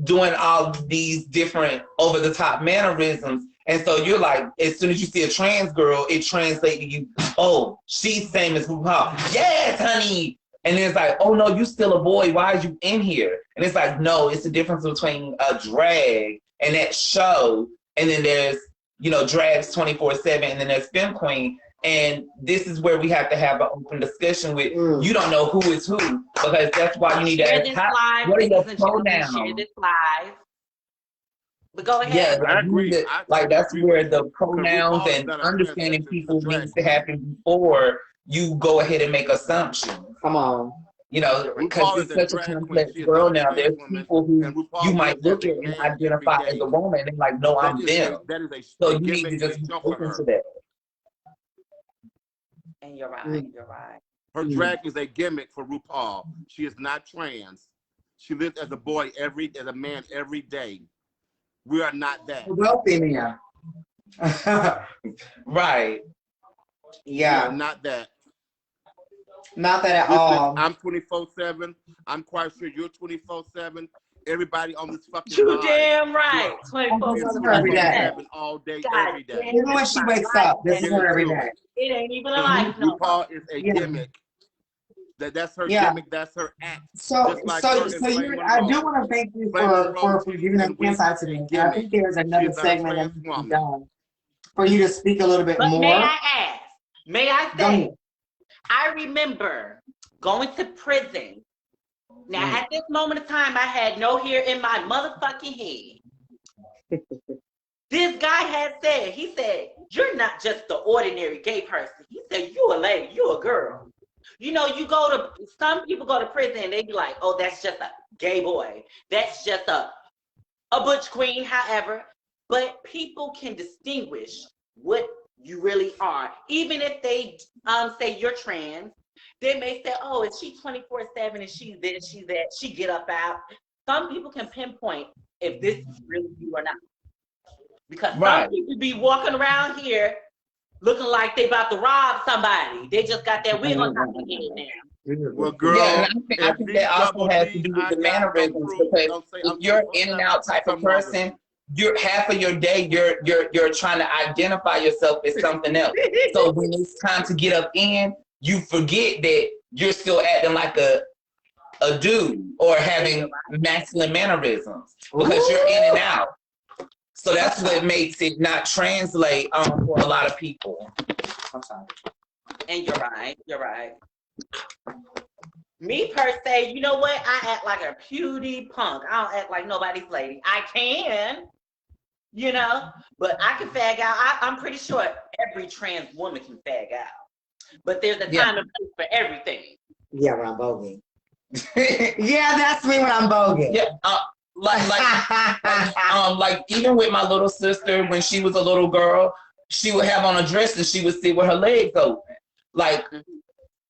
doing all these different over-the-top mannerisms. And so you're like, as soon as you see a trans girl, it translates to you, oh, she's same as RuPaul. Yes, honey. And then it's like, oh, no, you still a boy. Why are you in here? And it's like, no, it's the difference between a drag and that show. And then there's, drags 24/7. And then there's Femme Queen. And this is where we have to have an open discussion with, you don't know who is who. Because that's why you need to ask, what are your pronouns? Share this live. But go ahead. Yeah, I agree. That's where the pronouns and understanding people needs to happen before you go ahead and make assumptions. Come on. Because it's such a complex world now. There's people who you might look at and identify as a woman and like, no, I'm them. So you need to just listen to that. And you're right. You're right. Her drag is a gimmick for RuPaul. She is not trans. She lives as a boy as a man every day. We are not that. Wealthy man. Right. Yeah. We are not that. Not that at all. I'm 24/7. I'm quite sure you're 24/7. Everybody on this fucking You line, damn right. 24/7 every day. All day, God, every day. Even when she wakes up, this is her every day. It ain't even a life no more. RuPaul is a gimmick. That's her gimmick. That's her act. So I do want to thank you for giving us insight today. I think there's another segment that needs to be done for you to speak a little bit But more. may I ask? May I say? I remember going to prison. Now, at this moment of time, I had no hair in my motherfucking head. This guy had said, he said, you're not just the ordinary gay person. He said, you a lady, you a girl. Some people go to prison and they be like, oh, that's just a gay boy. That's just a butch queen, however. But people can distinguish what you really are. Even if they say you're trans, they may say, oh, is she 24/7 and she's this, she's that, she get up out. Some people can pinpoint if this is really you or not. Because some people be walking around here looking like they about to rob somebody. They just got that wig on top of their head now. Well, girl, Yeah, and I think that also has to do with the mannerisms because if you're in and out type of person, you're half of your day you're trying to identify yourself as something else. So when it's time to get up in, you forget that you're still acting like a dude or having masculine mannerisms because you're in and out. So that's what makes it not translate for a lot of people. I'm sorry. And you're right. You're right. Me per se, you know what? I act like a cutie punk. I don't act like nobody's lady. I can, you know, but I can fag out. I'm pretty sure every trans woman can fag out. But there's a time and place for everything. Yeah, when I'm voguing. Yeah, that's me when I'm voguing. Yeah, like even with my little sister when she was a little girl, she would have on a dress and she would sit with her legs open. Like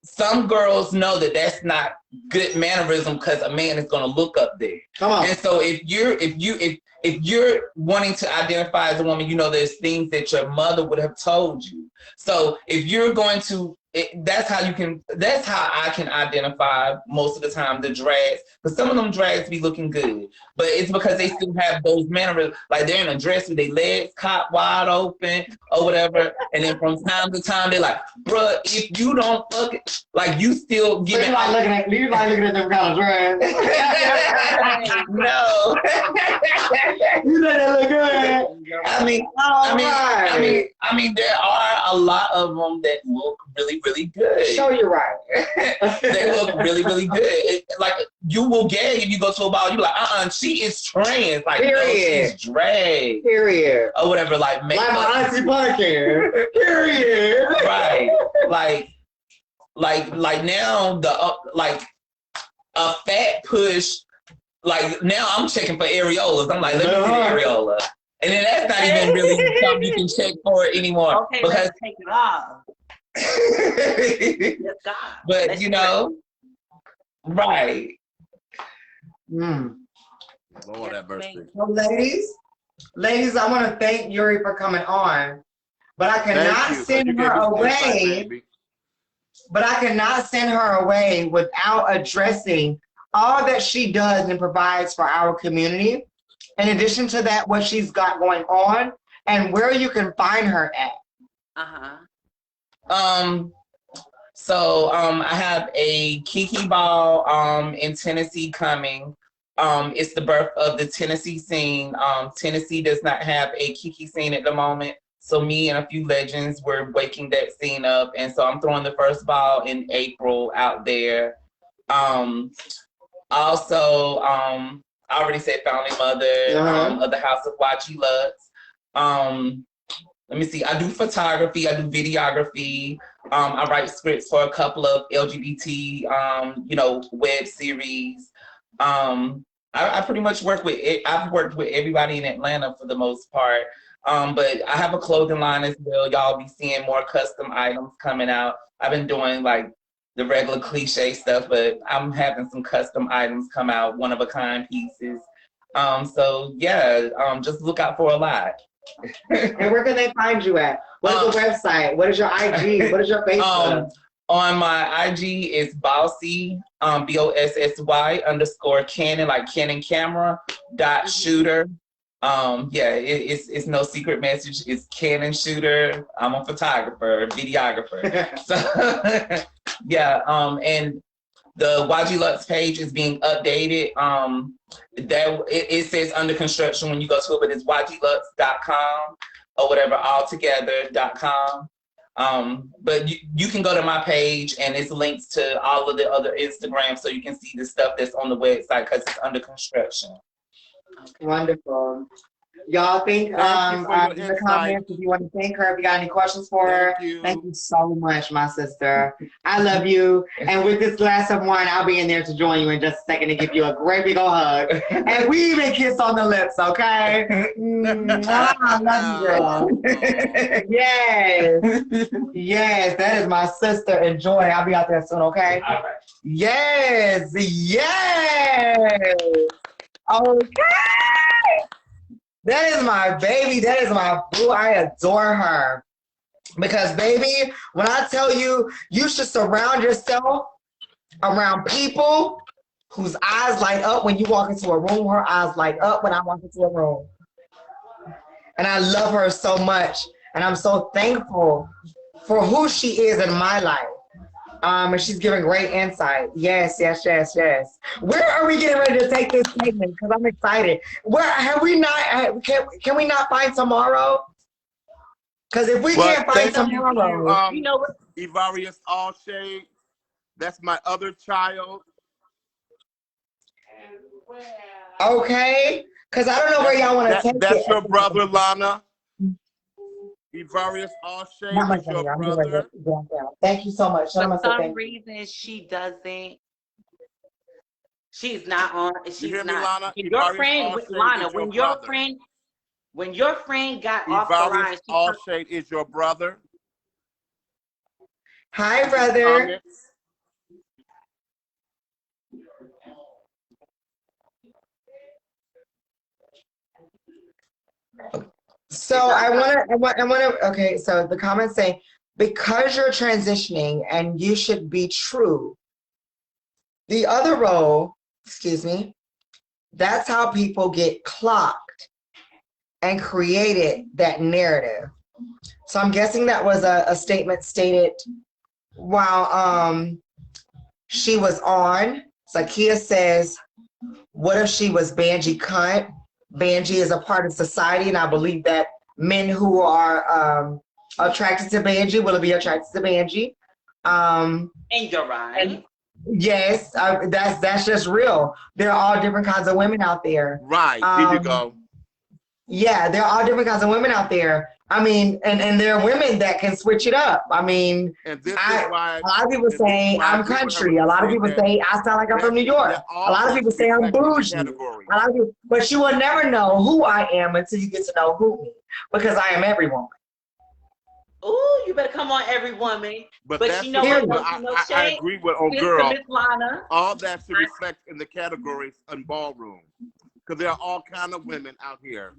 some girls know that that's not good mannerism because a man is going to look up there. Come on. And so if you're wanting to identify as a woman, you know there's things that your mother would have told you. So if you're going to, that's how I can identify most of the time the drags, because some of them drags be looking good, but it's because they still have those mannerisms, like they're in a dress with their legs cocked wide open or whatever, and then from time to time they're like, bruh, if you don't fuck it, like you still giving. You like looking at them kind of drags. No. You let that look good. I mean, there are a lot of them that look really, really good. Show you right. They look really, really good. Like you will gag if you go to a ball. You like, she is trans. Like, no, she's drag. Period. Or whatever. Like my auntie podcast. Period. Right. Like now like a fat push. Like now I'm checking for areolas. I'm like, let me get an areola. And then that's not even really something you can check for anymore. Okay, because let's take it off. Yes, God. But let's you know, right. Lord have mercy. So ladies, I want to thank Yuri for coming on, but I cannot send her away. But I cannot send her away without addressing all that she does and provides for our community. In addition to that, what she's got going on and where you can find her at. So I have a Kiki Ball in Tennessee coming. It's the birth of the Tennessee scene. Tennessee does not have a Kiki scene at the moment. So me and a few legends were waking that scene up. And so I'm throwing the first ball in April out there. Also, I already said founding mother of the House of Wachi Lux. Let me see. I do photography. I do videography. I write scripts for a couple of LGBT, web series. I pretty much work with it. I've worked with everybody in Atlanta for the most part. But I have a clothing line as well. Y'all be seeing more custom items coming out. I've been doing like the regular cliche stuff, but I'm having some custom items come out, one-of-a-kind pieces. So yeah, just look out for a lot. And where can they find you at? What is the website? What is your IG? What is your Facebook? On my IG is Bossy, BOSSY _Canon, like Canon camera .shooter. It's no secret message. It's Canon shooter. I'm a photographer, videographer. So yeah, and the Waji Lux page is being updated. It says under construction when you go to it, but it's wajilux.com or whatever, altogether.com. But you can go to my page and it's links to all of the other Instagrams so you can see the stuff that's on the website because it's under construction. Wonderful. Y'all think in the comments if you want to thank her, if you got any questions for her. Thank you so much, my sister. I love you. And with this glass of wine, I'll be in there to join you in just a second to give you a great big old hug. And we even kiss on the lips, okay? I love you, girl. Yes. Yes, that is my sister. Enjoy. I'll be out there soon, okay? All right. Yes. Yes. Okay. That is my baby. That is my boo. I adore her. Because, baby, when I tell you, you should surround yourself around people whose eyes light up when you walk into a room. Her eyes light up when I walk into a room. And I love her so much. And I'm so thankful for who she is in my life. And she's giving great insight. Yes, yes, yes, yes. Where are we getting ready to take this statement? Because I'm excited. Where have we not? Can we not find tomorrow? Because if we can't find tomorrow, you know what? Evarius Allshade, that's my other child. okay. Because I don't know where y'all want to take it. That's your brother, Lana. Evarius Allshade Not much is your money. I'm getting ready brother. to go down. Thank you so much. For some reason, she's not on. You She's hear me, not. Lana? Your Evarius friend, Allshade Lana, is your when your brother. friend got off the line, Evarius Allshade is your brother. Hi, brother. Comments? So I want to, okay, so the comments say, because you're transitioning and you should be true. The other role, excuse me, that's how people get clocked and created that narrative. So I'm guessing that was a statement stated while she was on. Zakia says, what if she was Banji cunt? Banji is a part of society, and I believe that men who are attracted to Banji will be attracted to Banji. and you're right. Yes, that's just real. There are all different kinds of women out there. Right, here you go. Yeah, there are all different kinds of women out there. I mean, and there are women that can switch it up. I mean, And this is why a lot of people say I'm country. A lot of people say I sound like I'm from New York. A lot of people say I'm bougie. A lot of people, but you will never know who I am until you get to know who me, because I am every woman. Ooh, you better come on, every woman. But you know what? I agree with old girl. Miss Lana. All that should reflect in the categories in ballroom, because there are all kind of women out here.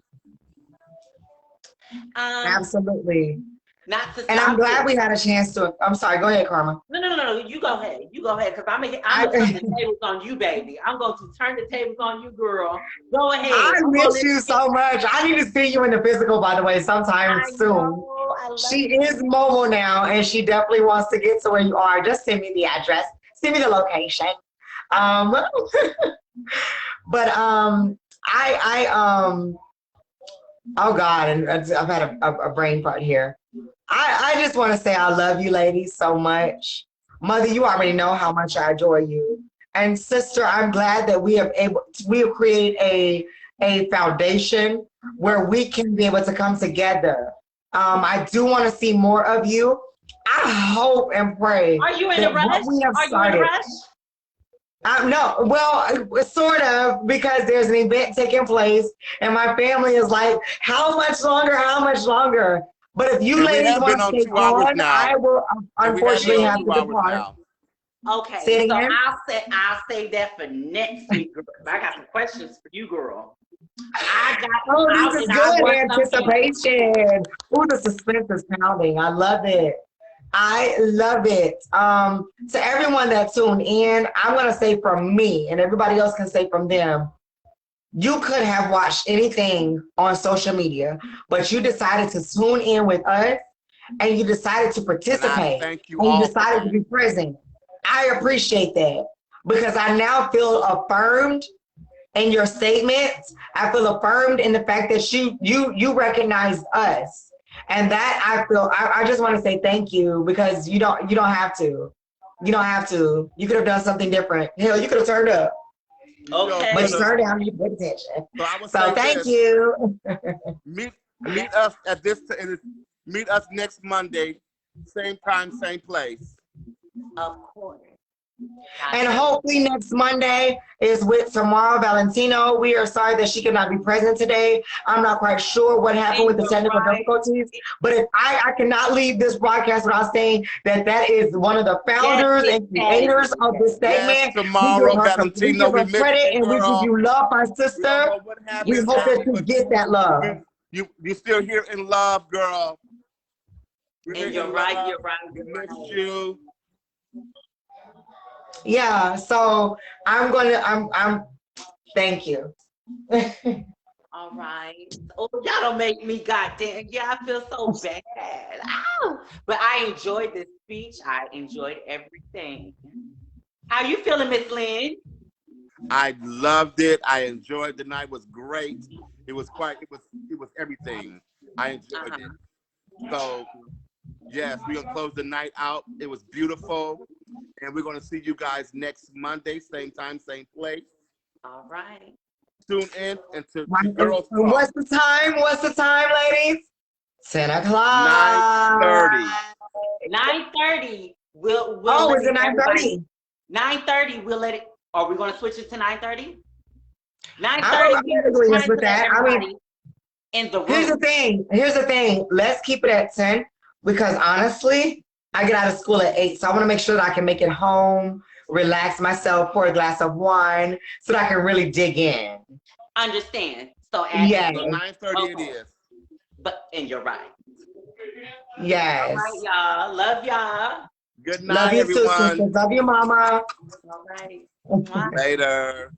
Absolutely. Not to and I'm glad we had a chance to. I'm sorry. Go ahead, Karma. No. You go ahead. You go ahead, because I'm gonna turn the tables on you, baby. I'm going to turn the tables on you, girl. Go ahead. I miss you so much. I need to see you in the physical, by the way, sometime soon. She is mobile now, and she definitely wants to get to where you are. Just send me the address. Send me the location. Oh God, and I've had a brain fart here. I just want to say I love you ladies so much. Mother, you already know how much I adore you. And sister, I'm glad that we have created a foundation where we can be able to come together. I do want to see more of you. I hope and pray. Are you in a rush? Are you in a rush? No, well, sort of, because there's an event taking place, and my family is like, how much longer? How much longer? But if you ladies want to stay on, I will unfortunately have to depart. Okay, so I'll save that for next week, girl. I got some questions for you, girl. This is good anticipation. Ooh, the suspense is pounding. I love it. I love it. To everyone that tuned in, I'm going to say from me, and everybody else can say from them, you could have watched anything on social media, but you decided to tune in with us, and you decided to participate. Thank you and all you decided to be present. I appreciate that, because I now feel affirmed in your statements. I feel affirmed in the fact that you recognize us. And that I just want to say thank you, because you don't have to. You don't have to. You could have done something different. Hell, you could have turned up. Okay. But you turned down, you paid attention. So thank you. Meet us meet us next Monday, same time, same place. Of course. And hopefully next Monday is with Tamara Valentino. We are sorry that she could not be present today. I'm not quite sure what happened with the technical difficulties, but if I cannot leave this broadcast without saying that is one of the founders and creators of this segment. Tamara Valentino, we give her credit and we give you love, my sister. We hope that you get that love. You're still here in love, girl. And you're right. We miss you. Yeah, so I'm thank you. All right. Oh, y'all don't make me goddamn. Yeah, I feel so bad. Ow. But I enjoyed this speech. I enjoyed everything. How you feeling, Miss Lynn? I loved it. I enjoyed the night. It was great. It was everything. I enjoyed it. So yes, we're gonna close the night out. It was beautiful. And we're gonna see you guys next Monday, same time, same place. All right. Tune in into Girls Talk. What's the time? What's the time, ladies? 10 o'clock. 9:30. 9:30. We'll Oh, let is it everybody- 9:30? 9:30. We'll let it. Are we gonna switch it to 9:30? I'm 9:30. in agreement with that. I mean, in the room. Here's the thing. Let's keep it at 10 because honestly, I get out of school at 8. So I want to make sure that I can make it home, relax myself, pour a glass of wine so that I can really dig in. Understand. So Yeah. So 9:30 it is. And you're right. Yes. All right, y'all. Love y'all. Good night, Love you too, everyone. sisters. Love you, mama. All right. Later.